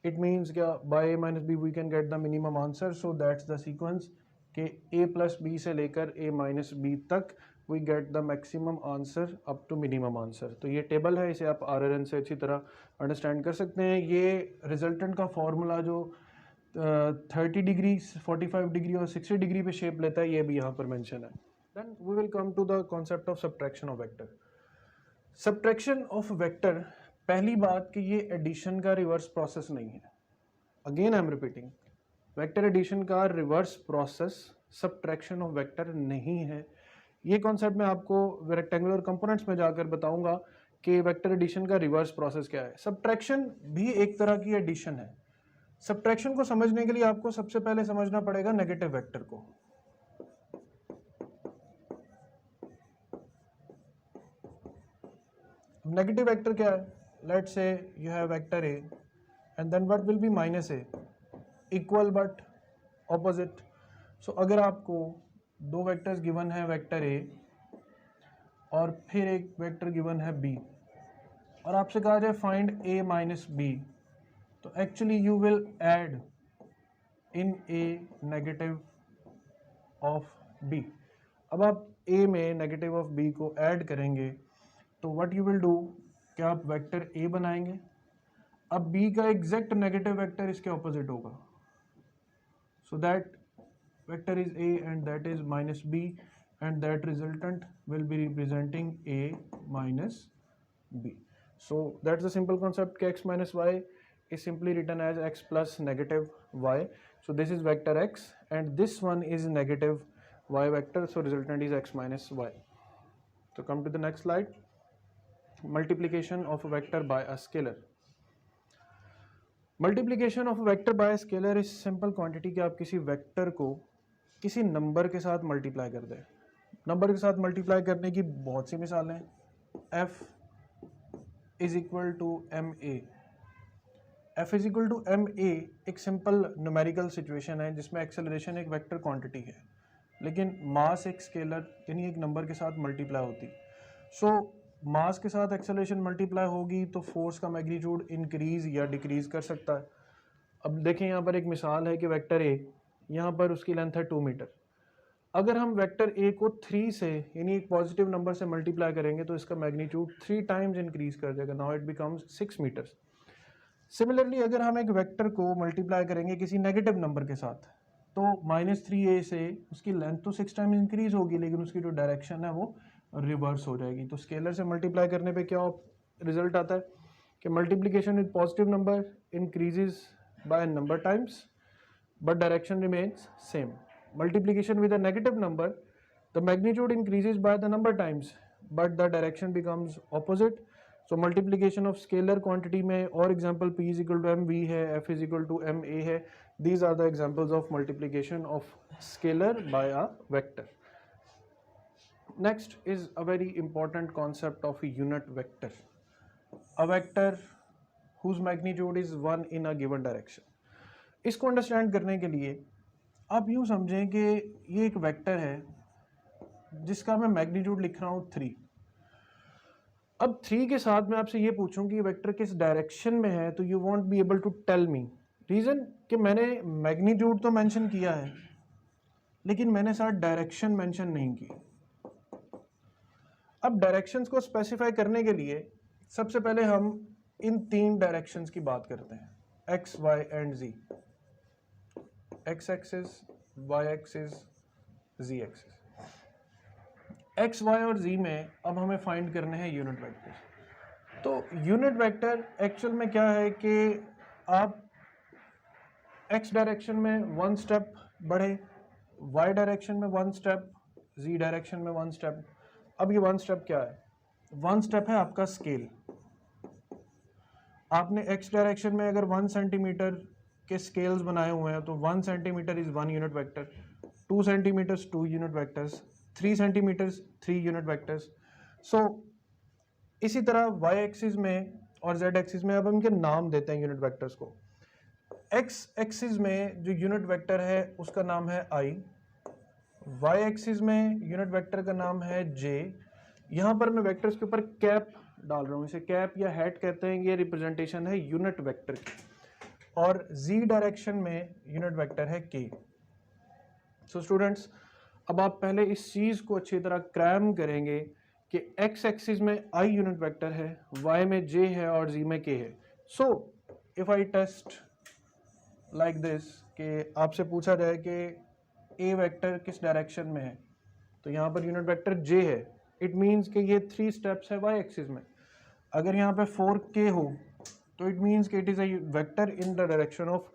It means क्या, by a minus B we can get the minimum answer. So that's the sequence कि a प्लस बी से लेकर a माइनस बी तक we get the maximum answer up to minimum answer. तो ये टेबल है, इसे आप RRN से अच्छी तरह अंडरस्टैंड कर सकते हैं। ये रिजल्टेंट का फॉर्मूला जो 30 डिग्री, 45 डिग्री और 60 डिग्री पे शेप लेता है, ये भी यहाँ पर मेंशन है। Then we will come to the concept of subtraction of vector. Subtraction of vector, पहली बात कि ये एडिशन का रिवर्स प्रोसेस नहीं है। Again I am repeating, vector addition का reverse process subtraction of vector नहीं है। ये कॉन्सेप्ट मैं आपको रेक्टेंगुलर कंपोनेंट्स में जाकर बताऊंगा कि वेक्टर एडिशन का रिवर्स प्रोसेस क्या है। सब्ट्रैक्शन भी एक तरह की एडिशन है। सब्ट्रैक्शन को समझने के लिए आपको सबसे पहले समझना पड़ेगा नेगेटिव वेक्टर को। नेगेटिव वेक्टर क्या है? Let's say you have vector A and then what will be minus A, equal but opposite. So अगर आपको दो वेक्टर्स गिवन है, वेक्टर ए और फिर एक वेक्टर गिवन है बी, और आपसे कहा जाए फाइंड ए माइनस बी, तो actually you will add in A negative of B. अब आप ए में नेगेटिव ऑफ बी को ऐड करेंगे तो व्हाट यू विल डू, क्या आप वेक्टर ए बनाएंगे। अब बी का एग्जैक्ट नेगेटिव वेक्टर इसके ऑपोजिट होगा, so that vector is A and that is minus B and that resultant will be representing A minus B. So that's the simple concept कि x minus y is simply written as x plus negative y. So this is vector x and this one is negative y vector, so resultant is x minus y. So come to the next slide, multiplication of a vector by a scalar. Multiplication of vector by scalar is simple quantity कि आप किसी वेक्टर को किसी नंबर के साथ मल्टीप्लाई कर दें। नंबर के साथ मल्टीप्लाई करने की बहुत सी मिसालें हैं। f is equal to M A. f is equal to M A एक सिंपल न्यूमेरिकल सिचुएशन है जिसमें एक्सेलरेशन एक वेक्टर क्वांटिटी है, लेकिन मास एक स्केलर यानी एक नंबर के साथ मल्टीप्लाई होती। सो मास के साथ एक्सेलरेशन मल्टीप्लाई होगी तो फोर्स का मैग्नीट्यूड इंक्रीज या डिक्रीज कर सकता है। अब देखें यहाँ पर एक मिसाल है कि वेक्टर ए, यहाँ पर उसकी लेंथ है 2 मीटर। अगर हम वेक्टर ए को 3 से यानी एक पॉजिटिव नंबर से मल्टीप्लाई करेंगे तो इसका मैग्नीट्यूड 3 टाइम्स इंक्रीज कर देगा। Now it becomes 6 metres. Similarly अगर हम एक वेक्टर को मल्टीप्लाई करेंगे किसी नेगेटिव नंबर के साथ तो -3a से उसकी लेंथ तो 6 टाइम इंक्रीज होगी, लेकिन उसकी जो डायरेक्शन है वो रिवर्स हो जाएगी। तो स्केलर से मल्टीप्लाई करने पे क्या रिजल्ट आता है कि multiplication with positive number increases by number times but direction remains same. Multiplication with a negative number, the magnitude increases by the number times but the direction becomes opposite. So multiplication of scalar quantity में और example p is equal to mv है, f is equal to ma है. These are the examples of multiplication of scalar by a vector. Next is a very important concept of a unit vector. A vector whose magnitude is 1 in a given direction. इसको अंडरस्टैंड करने के लिए आप यूँ समझें कि ये एक वेक्टर है जिसका मैं मैग्नीट्यूड लिख रहा हूँ 3। अब 3 के साथ मैं आपसे ये पूछूं कि ये वेक्टर किस डायरेक्शन में है तो you won't be able to tell me. Reason कि मैंने मैग्नीट्यूड तो मेंशन किया है लेकिन मैंने साथ डायरेक्शन मेंशन नहीं की। अब डायरेक्शंस को स्पेसिफाई करने के लिए सबसे पहले हम इन 3 डायरेक्शंस की बात करते हैं, X Y and Z. X axis, Y axis, Z axis. X Y और जी में अब हमें फाइंड करने हैं यूनिट वेक्टर। तो यूनिट वेक्टर एक्चुअल में क्या है कि आप एक्स डायरेक्शन में 1 स्टेप बढ़े, वाई डायरेक्शन में 1 स्टेप, जी डायरेक्शन में 1 स्टेप। अब ये 1 स्टेप क्या है? 1 स्टेप है आपका स्केल। आपने एक्स डायरेक्शन में अगर 1 सेंटीमीटर के स्केल्स बनाए हुए हैं तो 1 centimetre is 1 unit vector, 2 centimetres 2 unit vectors, 3 centimetres 3 unit vectors. So इसी तरह वाई एक्सिस में और जेड एक्सिस में अब हम इनके नाम देते हैं यूनिट वेक्टर्स को। एक्स एक्सिस में जो यूनिट वेक्टर है उसका नाम है आई, वाई एक्सिस में यूनिट वेक्टर का नाम है जे। यहाँ पर मैं वेक्टर्स के ऊपर कैप डाल रहा हूँ, इसे कैप या हैट कहते हैं, ये रिप्रेजेंटेशन है यूनिट वेक्टर की। और z डायरेक्शन में यूनिट वेक्टर है k। सो स्टूडेंट्स अब आप पहले इस चीज़ को अच्छी तरह क्रैम करेंगे कि x एक्सिस में i यूनिट वेक्टर है, y में j है और z में k है। So if I taste like this कि आपसे पूछा जाए कि a वेक्टर किस डायरेक्शन में है तो यहाँ पर यूनिट वेक्टर j है, इट मीन्स कि ये 3 स्टेप्स है y एक्सिस में। अगर यहाँ पे 4k हो तो इट मीन्स कि it is a vector in the direction of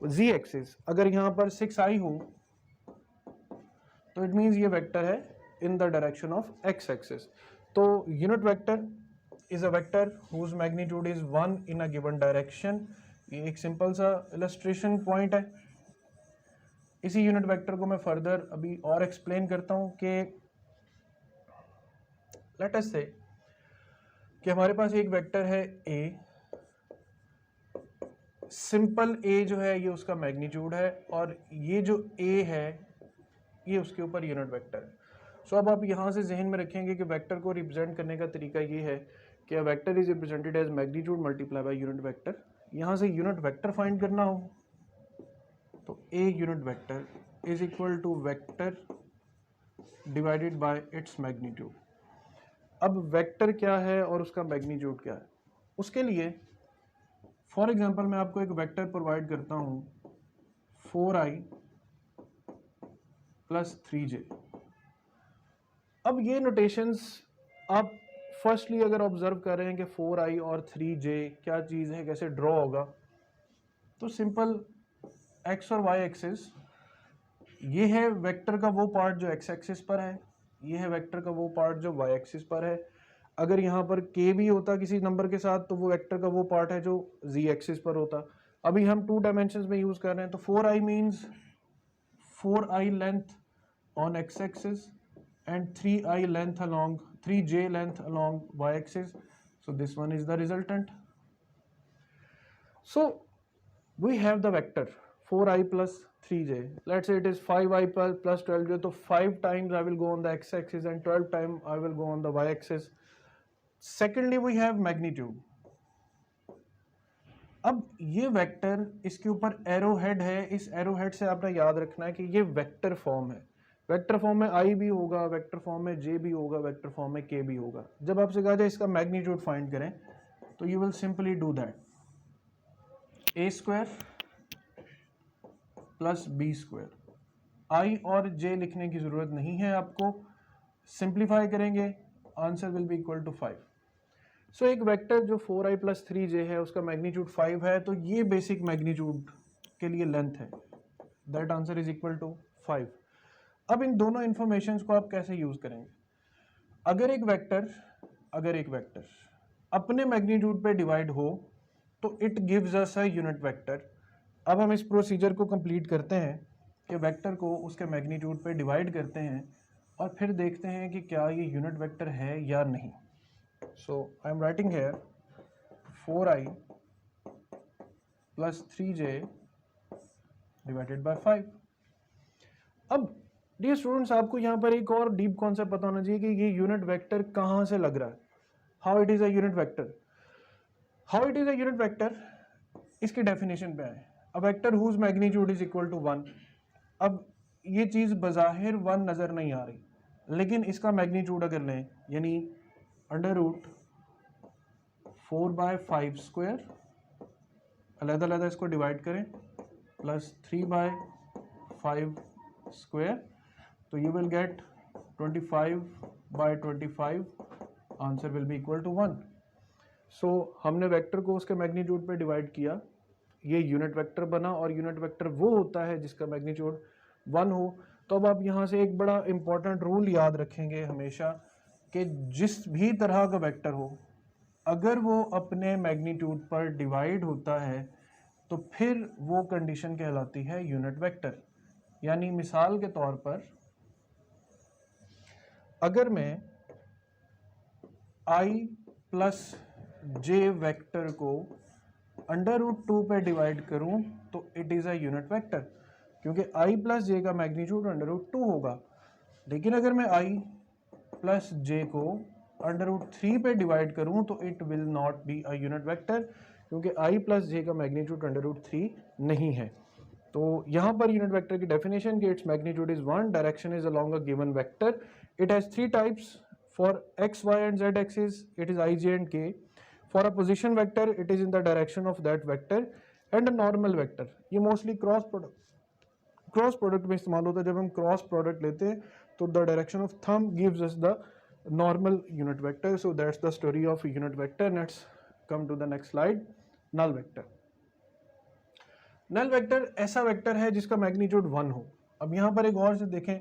z axis. अगर यहाँ पर 6i हो तो इट मीन्स ये वेक्टर है in the direction of x axis. तो unit vector is a vector whose magnitude is 1 in a given direction. ये एक सिंपल सा इलस्ट्रेशन पॉइंट है। इसी यूनिट वेक्टर को मैं फर्दर अभी और एक्सप्लेन करता हूँ कि लेट अस से कि हमारे पास एक वेक्टर है a, सिंपल a जो है ये उसका मैग्नीट्यूड है और ये जो a है ये उसके ऊपर यूनिट वेक्टर है। सो अब आप यहाँ से जहन में रखेंगे कि वेक्टर को रिप्रेजेंट करने का तरीका ये है कि vector is represented as magnitude multiply by unit vector. यहाँ से यूनिट वेक्टर फाइंड करना हो तो a unit vector is equal to vector divided by its magnitude. अब वेक्टर क्या है और उसका मैग्नीट्यूड क्या है, उसके लिए फॉर एग्जांपल मैं आपको एक वेक्टर प्रोवाइड करता हूँ 4i प्लस 3j। अब ये नोटेशंस आप फर्स्टली अगर ऑब्जर्व कर रहे हैं कि 4i और 3j क्या चीज़ है, कैसे ड्रॉ होगा, तो सिंपल x और y एक्सिस, ये है वेक्टर का वो पार्ट जो x एक्सिस पर है, ये है वेक्टर का वो पार्ट जो y एक्सिस पर है। अगर यहाँ पर k भी होता किसी नंबर के साथ तो वो वेक्टर का वो पार्ट है जो z एक्सिस पर होता। अभी हम 2 डायमेंशंस में यूज कर रहे हैं, तो 4i means 4i length on x-axis and 3j length along y-axis. So this one is the resultant. So we have the vector 4i plus 3j. Let's say it is 5i plus 12j. So 5 times I will go on the x-axis and 12 times I will go on the y-axis. Secondly, we have magnitude. अब ये वेक्टर, इसके ऊपर एरो हेड है. इस एरो हेड से आपने याद रखना है कि ये वेक्टर फॉर्म है. वेक्टर फॉर्म में आई भी होगा, वेक्टर फॉर्म में जे भी होगा, वेक्टर फॉर्म में के भी होगा. जब आपसे कहा जाए इसका मैग्नीट्यूड फाइंड करें, तो you will simply do that. A square plus B square. I और जे लिखने की जरूरत नहीं है आपको. सिंप्लीफाई करेंगे, answer will be equal to 5. So एक वेक्टर जो 4i प्लस 3j है, उसका मैग्नीट्यूड 5 है, तो ये बेसिक मैग्नीट्यूड के लिए लेंथ है. That answer is equal to 5. अब इन दोनों इंफॉर्मेशन को आप कैसे यूज करेंगे? अगर एक वेक्टर अपने मैग्नीट्यूड पे डिवाइड हो तो it gives us a unit vector. अब हम इस प्रोसीजर को कंप्लीट करते हैं कि वेक्टर को उसके मैग्नीट्यूड पे डिवाइड करते हैं और फिर देखते हैं कि क्या ये यूनिट वेक्टर है या नहीं. So I am writing here 4i plus 3j divided by 5. अब डियर स्टूडेंट्स, आपको यहाँ पर एक और डीप कॉन्सेप्ट पता होना चाहिए कि ये यूनिट वेक्टर कहाँ से लग रहा है. How it is a unit vector. How it is a unit vector, इसकी डेफिनेशन पे आए. A vector whose magnitude is equal to 1. अब ये चीज़ बज़ाहिर 1 नज़र नहीं आ रही, लेकिन इसका मैग्नीट्यूड अगर लें, यानी अंडर रूट 4/5 स्क्वायर, अलग-अलग इसको डिवाइड करें, प्लस 3/5 स्क्वायर, तो you will get 25/25. Answer will be equal to 1. So हमने वेक्टर को उसके मैग्नीट्यूड पे डिवाइड किया, ये यूनिट वेक्टर बना, और यूनिट वेक्टर वो होता है जिसका मैग्नीट्यूड 1 हो. तो अब आप यहाँ से एक बड़ा इंपॉर्टेंट रूल याद रखेंगे हमेशा कि जिस भी तरह का वेक्टर हो, अगर वो अपने मैग्नीट्यूड पर डिवाइड होता है तो फिर वो कंडीशन कहलाती है यूनिट वेक्टर. यानी मिसाल के तौर पर अगर मैं i प्लस j वेक्टर को अंडर रूट 2 पे डिवाइड करूं तो it is a unit vector, क्योंकि i प्लस j का मैग्नीट्यूड अंडर रूट 2 होगा. लेकिन अगर मैं i प्लस j को अंडर रूट 3 पे डिवाइड करूं तो it will not be a unit vector, क्योंकि i प्लस j का मैग्नीट्यूड अंडर रूट 3 नहीं है. तो यहाँ पर यूनिट वेक्टर की डेफिनेशन कि its magnitude is 1, direction is along a given vector, it has 3 types. For x, y and z axis it is i, j and k. For a position vector it is in the direction of that vector. And a normal vector, ये मोस्टली क्रॉस प्रोडक्ट में इस्तेमाल होता है. जब हम क्रॉस प्रोडक्ट लेते हैं तो the direction of thumb gives us the normal unit vector. So that's the story of unit vector. Let's come to the next slide. Null vector. Null vector ऐसा वेक्टर है जिसका मैग्नीट्यूड 1 हो. अब यहाँ पर एक और से देखें,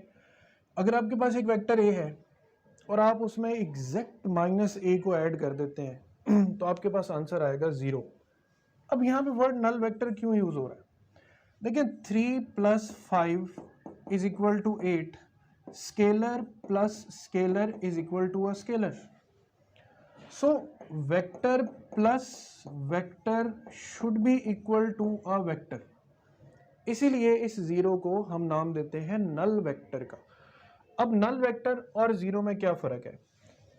अगर आपके पास एक वेक्टर ए है और आप उसमें एग्जैक्ट माइनस ए को ऐड कर देते हैं तो आपके पास आंसर आएगा 0. अब यहाँ पे वर्ड नल वेक्टर क्यों यूज हो रहा है? देखिए 3 plus 5 is equal to 8. Scalar plus scalar is equal to a scalar. So vector plus vector should be equal to a vector. इसीलिए इस 0 को हम नाम देते हैं नल वेक्टर का. अब नल वेक्टर और 0 में क्या फर्क है?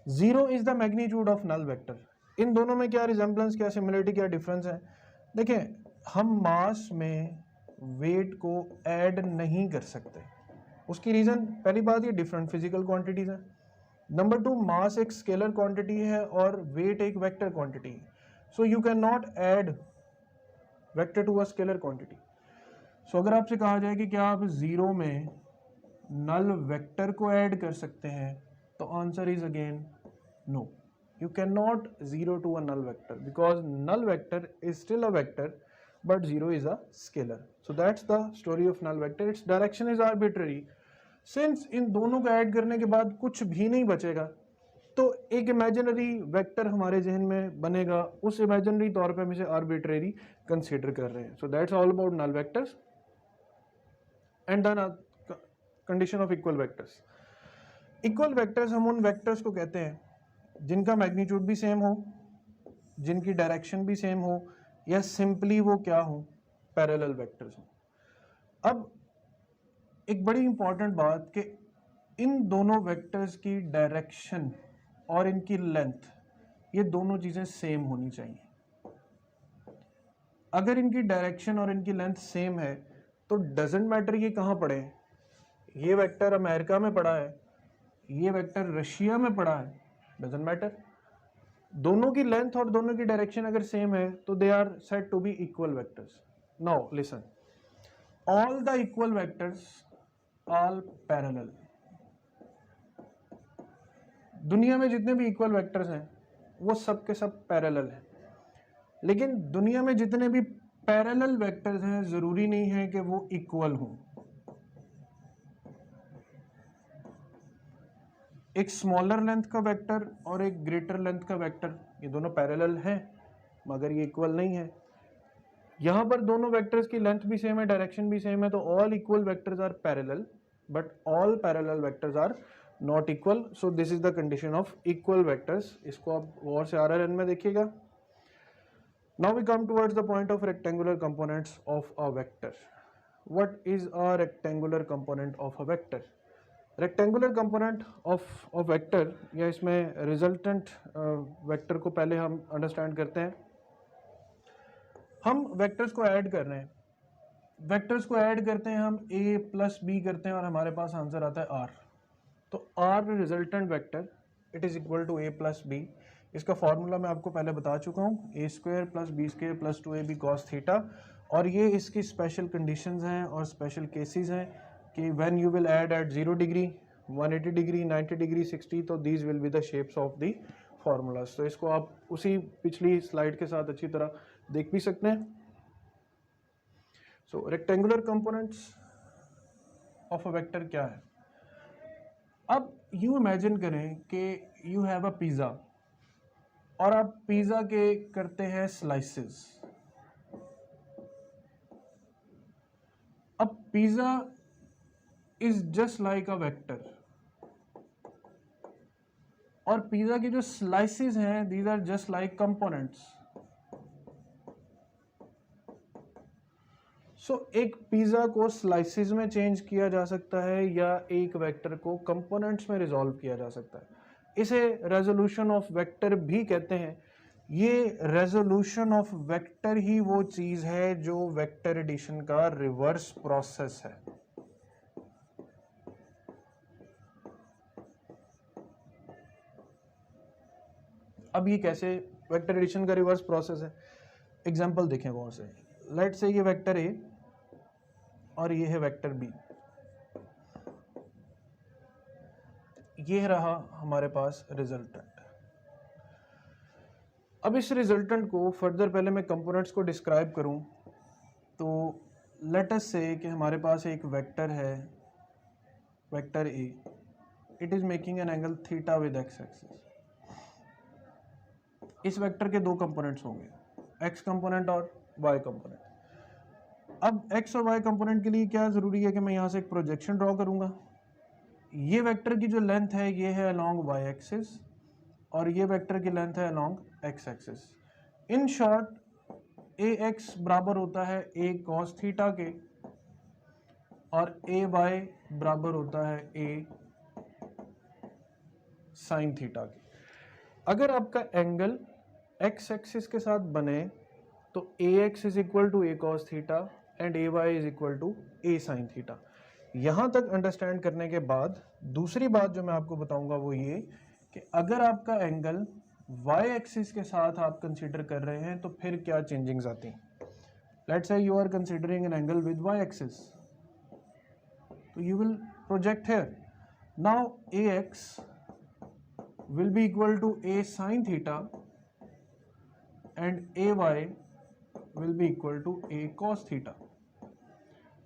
0 is the magnitude of null vector. इन दोनों में क्या रिजेम्बलेंस, क्या सिमिलरिटी, क्या डिफरेंस है? देखें, हम मास में वेट को ऐड नहीं कर सकते. उसकी रीजन, पहली बात, ये डिफरेंट फिजिकल क्वांटिटीज है. नंबर 2, मास एक स्केलर क्वांटिटी है और वेट एक वेक्टर क्वांटिटी है. So you can not add vector to a scalar quantity. So अगर आपसे कहा जाए कि क्या आप 0 में नल वेक्टर को ऐड कर सकते हैं, तो answer is again no. You cannot 0 to a null vector because null vector is still a vector but 0 is a scalar. So that's the story of null vector. Its direction is arbitrary. Since इन दोनों को ऐड करने के बाद कुछ भी नहीं बचेगा, तो एक इमेजिनरी वेक्टर हमारे जहन में बनेगा, उस इमेजिनरी तौर पे हम इसे आर्बिट्रेरी कंसीडर कर रहे हैं. So that's all about null vectors and the condition of equal vectors. Equal vectors हम उन वेक्टर्स को कहते हैं जिनका मैग्नीट्यूड भी सेम हो, जिनकी डायरेक्शन भी सेम हो, या सिंपली वो क्या हो, पैरेलल वेक्टर्स हो. अब एक बड़ी इंपॉर्टेंट बात कि इन दोनों वेक्टर्स की डायरेक्शन और इनकी लेंथ, ये दोनों चीजें सेम होनी चाहिए. अगर इनकी डायरेक्शन और इनकी लेंथ सेम है तो डजेंट मैटर ये कहाँ पड़े हैं. ये वेक्टर अमेरिका में पड़ा है, ये वेक्टर रशिया में पड़ा है, डजेंट मैटर. दोनों की लेंथ और दोनों की डायरेक्शन अगर सेम है तो they are said to be equal vectors. Now listen, all the equal vectors are parallel. दुनिया में जितने भी इक्वल वेक्टर्स हैं वो सब के सब पैरेलल हैं. लेकिन दुनिया में जितने भी पैरेलल वेक्टर्स हैं जरूरी नहीं है कि वो इक्वल हों. एक स्मॉलर लेंथ का वेक्टर और एक ग्रेटर लेंथ का वेक्टर, ये दोनों पैरेलल हैं मगर ये इक्वल नहीं है. यहां पर दोनों वेक्टर्स की लेंथ भी सेम है, डायरेक्शन भी सेम है, तो all equal vectors are parallel but all parallel vectors are not equal. So this is the condition of equal vectors. इसको आप और से RRN में देखिएगा. Now we come towards the point of rectangular components of a vector. What is a rectangular component of a vector? Rectangular component of a vector, या इसमें resultant vector को पहले हम understand करते हैं. हम vectors को add कर रहे हैं, vectors को add करते हैं हम a plus b करते हैं और हमारे पास आंसर आता है r. तो r resultant vector it is equal to a plus b. इसका फॉर्मूला मैं आपको पहले बता चुका हूँ, A square plus B square plus 2ab cos theta. और ये इसकी स्पेशल कंडीशंस हैं और स्पेशल केसेस हैं कि when you will add at 0 degree, 180 degree, 90 degree, 60, तो these will be the shapes of the formulas. तो इसको आप उसी पिछली स्लाइड के साथ अच्छी तरह देख भी सकते हैं. So rectangular components of a vector क्या है. अब यू इमेजिन करें कि यू हैव अ पिज़्ज़ा और आप पिज़्ज़ा के करते हैं स्लाइसेस. अब pizza is just like a vector और पिज़्ज़ा की जो स्लाइसेस हैं these are just like components. So एक पिज़्ज़ा को स्लाइसेस में चेंज किया जा सकता है या एक वेक्टर को कंपोनेंट्स में रिजॉल्व किया जा सकता है. इसे रेजोल्यूशन ऑफ वेक्टर भी कहते हैं. ये रेजोल्यूशन ऑफ वेक्टर ही वो चीज है जो वेक्टर एडिशन का रिवर्स प्रोसेस है. अब ये कैसे वेक्टर एडिशन का रिवर्स प्रोसेस है, एग्जांपल देखें गौर से. लेट्स से ये वेक्टर ए और ये है वेक्टर बी. ये रहा हमारे पास रिजल्टेंट. अब इस रिजल्टेंट को फर्दर पहले मैं कंपोनेंट्स को डिस्क्राइब करूं तो लेट अस से कि हमारे पास एक वेक्टर है, vector A. It is making an angle theta with X axis. इस वेक्टर के दो कंपोनेंट्स होंगे, एक्स कंपोनेंट और वाई कंपोनेंट. अब एक्स और वाई कंपोनेंट के लिए क्या जरूरी है कि मैं यहाँ से एक प्रोजेक्शन ड्रॉ करूंगा. ये वेक्टर की जो लेंथ है ये है अलोंग वाई एक्सिस और ये वेक्टर की लेंथ है along x axis. In short A x बराबर होता है ए कॉस थीटा के और ए वाई बराबर होता है ए साइन थीटा के. अगर आपका एंगल एक्स एक्सिस के साथ बने तो A x is equal to A cos theta and A Y is equal to A sine theta. यहां तक अंडरस्टैंड करने के बाद दूसरी बात जो मैं आपको बताऊंगा वो ये कि अगर आपका एंगल वाई एक्सिस के साथ आप कंसीडर कर रहे हैं तो फिर क्या चेंजिंग्स आती हैं. Let's say you are considering an angle with Y axis, तो you will project here. Now A X will be equal to a sin theta and ay will be equal to a cos theta.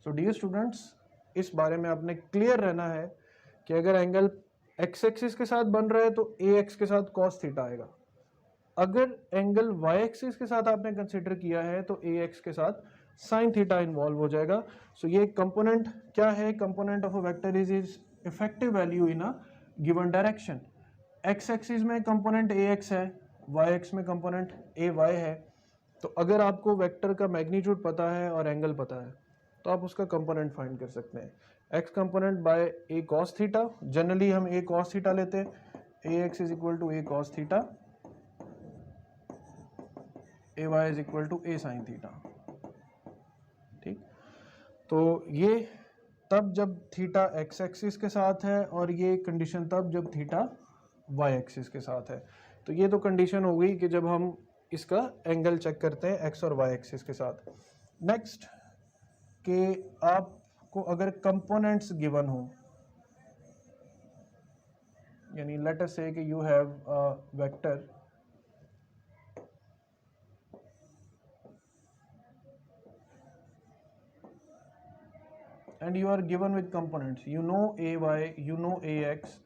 So dear students, इस बारे में आपने क्लियर रहना है कि अगर एंगल एक्स एक्सिस के साथ बन रहा है तो ए एक्स के साथ कॉस थीटा आएगा। अगर एंगल वाई एक्सिस के साथ आपने कंसिडर किया है तो ए एक्स के साथ साइन थीटा इन्वॉल्व हो जाएगा। सो ये कंपोनेंट क्या है, component of a vector is effective value in a given direction. X axis में कंपोनेंट ए एक्स है, वाई एक्स में कंपोनेंट ए वाई है। तो अगर आपको वेक्टर का मैग्नीट्यूड पता है और एंगल पता है तो आप उसका कंपोनेंट फाइंड कर सकते हैं। X component by A cos theta, generally हम ए कॉस थीटा लेते हैं, A x is equal to A cos theta, A Y is equal to A sine theta. ठीक, तो ये तब जब थीटा एक्स एक्सिस के साथ है और ये कंडीशन तब जब थीटा वाई एक्सिस के साथ है। तो ये तो कंडीशन हो गई कि जब हम इसका एंगल चेक करते हैं एक्स और वाई एक्सिस के साथ। नेक्स्ट कि आपको अगर कंपोनेंट्स गिवन हो, यानी लेट अस से कि you have a vector and you are given with components, you know ay, you know ax,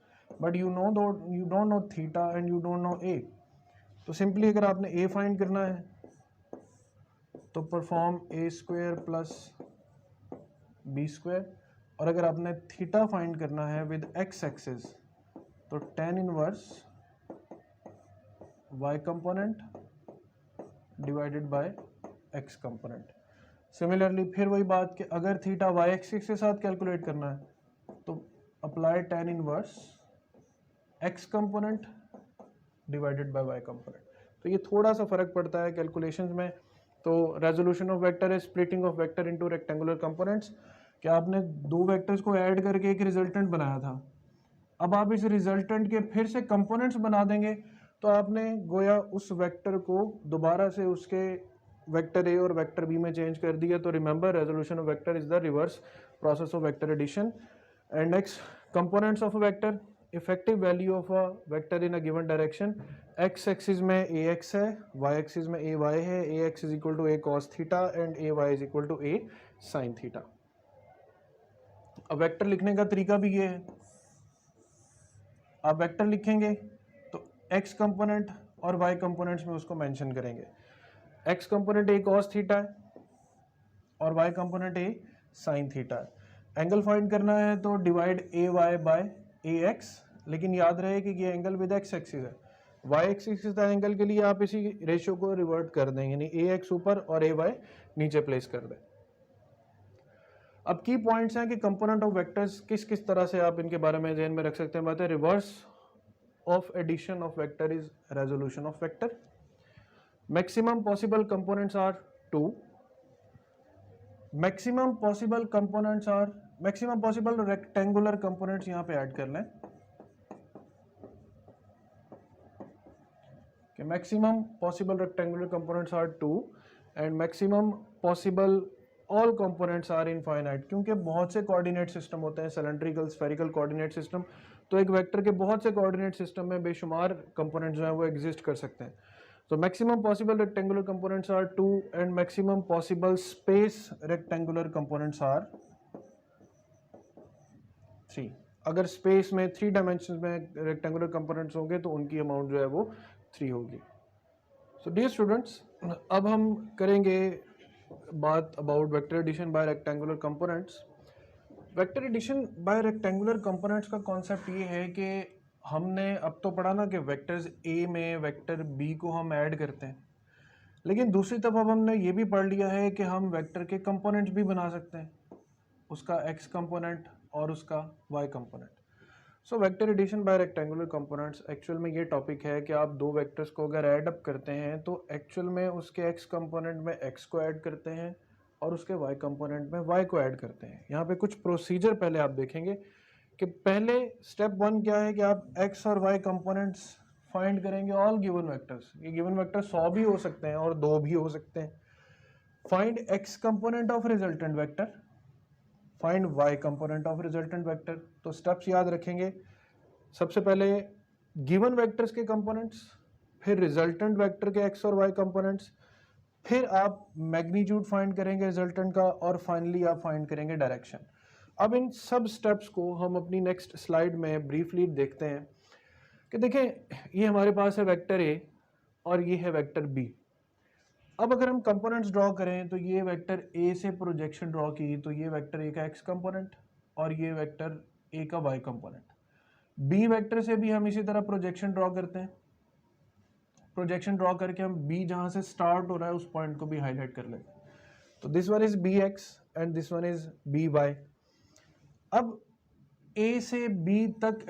but you don't know theta and you don't know a। तो सिंपली अगर आपने a फाइंड करना है तो perform a square plus B square, और अगर आपने थीटा फाइंड करना है विद x एक्सिस तो tan inverse y component divided by x component. Similarly फिर वही बात कि अगर थीटा वाई एक्सिस के साथ कैलकुलेट करना है तो apply tan inverse x component divided bye y component. तो ये थोड़ा सा फर्क पड़ता है कैलकुलेशंस में। तो रेजोल्यूशन ऑफ वेक्टर है splitting of vector into rectangular components, कि आपने दो वेक्टर्स को ऐड करके एक रिजल्टेंट बनाया था, अब आप इस रिजल्टेंट के फिर से कंपोनेंट्स बना देंगे तो आपने गोया उस वेक्टर को दोबारा से उसके वेक्टर ए और वेक्टर बी में चेंज कर दिया। तो remember resolution of vector is the reverse process of vector addition. And next components of a vector, effective value of a vector in a given direction. X axis में ए एक्स है, वाई एक्सिस में ए वाई है, a x is equal to A cos theta and A Y is equal to A sine theta. अब वेक्टर लिखने का तरीका भी ये है, आप वेक्टर लिखेंगे तो एक्स कंपोनेंट और वाई कंपोनेंट्स में उसको मेंशन करेंगे। X component A cos theta है और Y component A sine theta है। एंगल फाइंड करना है तो divide A Y by A X, लेकिन याद रहे कि ये एंगल विद एक्स एक्सिस है। वाई एक्सिस एंगल के लिए आप इसी रेशियो को रिवर्ट कर दें, यानी ए एक्स ऊपर और ए वाई नीचे प्लेस कर दें। अब की पॉइंट्स हैं कि कंपोनेंट ऑफ वेक्टर्स किस किस तरह से आप इनके बारे में ध्यान में रख सकते हैं। बात है reverse of addition of vector is resolution of vector. Maximum possible components are 2, maximum possible components are, maximum possible rectangular components यहां पे ऐड कर लें कि maximum possible rectangular components are 2 and maximum possible all components are infinite. क्योंकि बहुत से कोऑर्डिनेट सिस्टम होते हैं, सिलेंड्रिकल स्फेरिकल कोऑर्डिनेट सिस्टम, तो एक वेक्टर के बहुत से कोऑर्डिनेट सिस्टम में बेशुमार कंपोनेंट्स जो हैं वो एग्जिस्ट कर सकते हैं। तो maximum possible rectangular components are 2 and maximum possible space rectangular components are 3। अगर स्पेस में 3 डायमेंशन में रेक्टेंगुलर कंपोनेंट्स होंगे तो उनकी अमाउंट जो है वो 3 होगी। सो डियर स्टूडेंट्स, अब हम करेंगे बात about vector addition by rectangular components. Vector addition by rectangular components का कॉन्सेप्ट ये है कि हमने अब तो पढ़ा ना कि वेक्टर्स ए में वेक्टर बी को हम ऐड करते हैं, लेकिन दूसरी तरफ अब हमने ये भी पढ़ लिया है कि हम वेक्टर के कंपोनेंट्स भी बना सकते हैं, उसका एक्स कंपोनेंट और उसका Y component. So vector addition by rectangular components actual में ये टॉपिक है कि आप दो वेक्टर्स को अगर ऐड अप करते हैं तो एक्चुअल में उसके एक्स कंपोनेंट में एक्स को ऐड करते हैं और उसके वाई कंपोनेंट में वाई को ऐड करते हैं। यहाँ पे कुछ प्रोसीजर पहले आप देखेंगे कि पहले स्टेप 1 क्या है कि आप एक्स और वाई कंपोनेंट्स फाइंड करेंगे ऑल गिवन वेक्टर्स। ये गिवन वेक्टर 100 भी हो सकते हैं और 2 भी हो सकते हैं। Find X component of resultant vector, find Y component of resultant vector. तो स्टेप्स याद रखेंगे, सबसे पहले गिवन वेक्टर्स के कंपोनेंट्स, फिर रिजल्टेंट वेक्टर के एक्स और वाई कंपोनेंट्स, फिर आप मैग्नीट्यूड फाइंड करेंगे रिजल्टेंट का, और फाइनली आप फाइंड करेंगे डायरेक्शन। अब इन सब स्टेप्स को हम अपनी नेक्स्ट स्लाइड में ब्रीफली देखते हैं कि देखें, ये हमारे पास है वेक्टर ए और ये है वेक्टर बी। अब अगर हम कंपोनेंट्स ड्रॉ करें तो ये वेक्टर ए से प्रोजेक्शन ड्रॉ की तो ये वेक्टर ए का एक्स कंपोनेंट और ये वेक्टर ए का वाई कंपोनेंट। बी वेक्टर से भी हम इसी तरह प्रोजेक्शन ड्रॉ करते हैं, प्रोजेक्शन ड्रॉ करके हम बी जहां से स्टार्ट हो रहा है उस पॉइंट को भी हाईलाइट कर लेते हैं। तो this one is B X and this one is B Y. अब ए से बी तक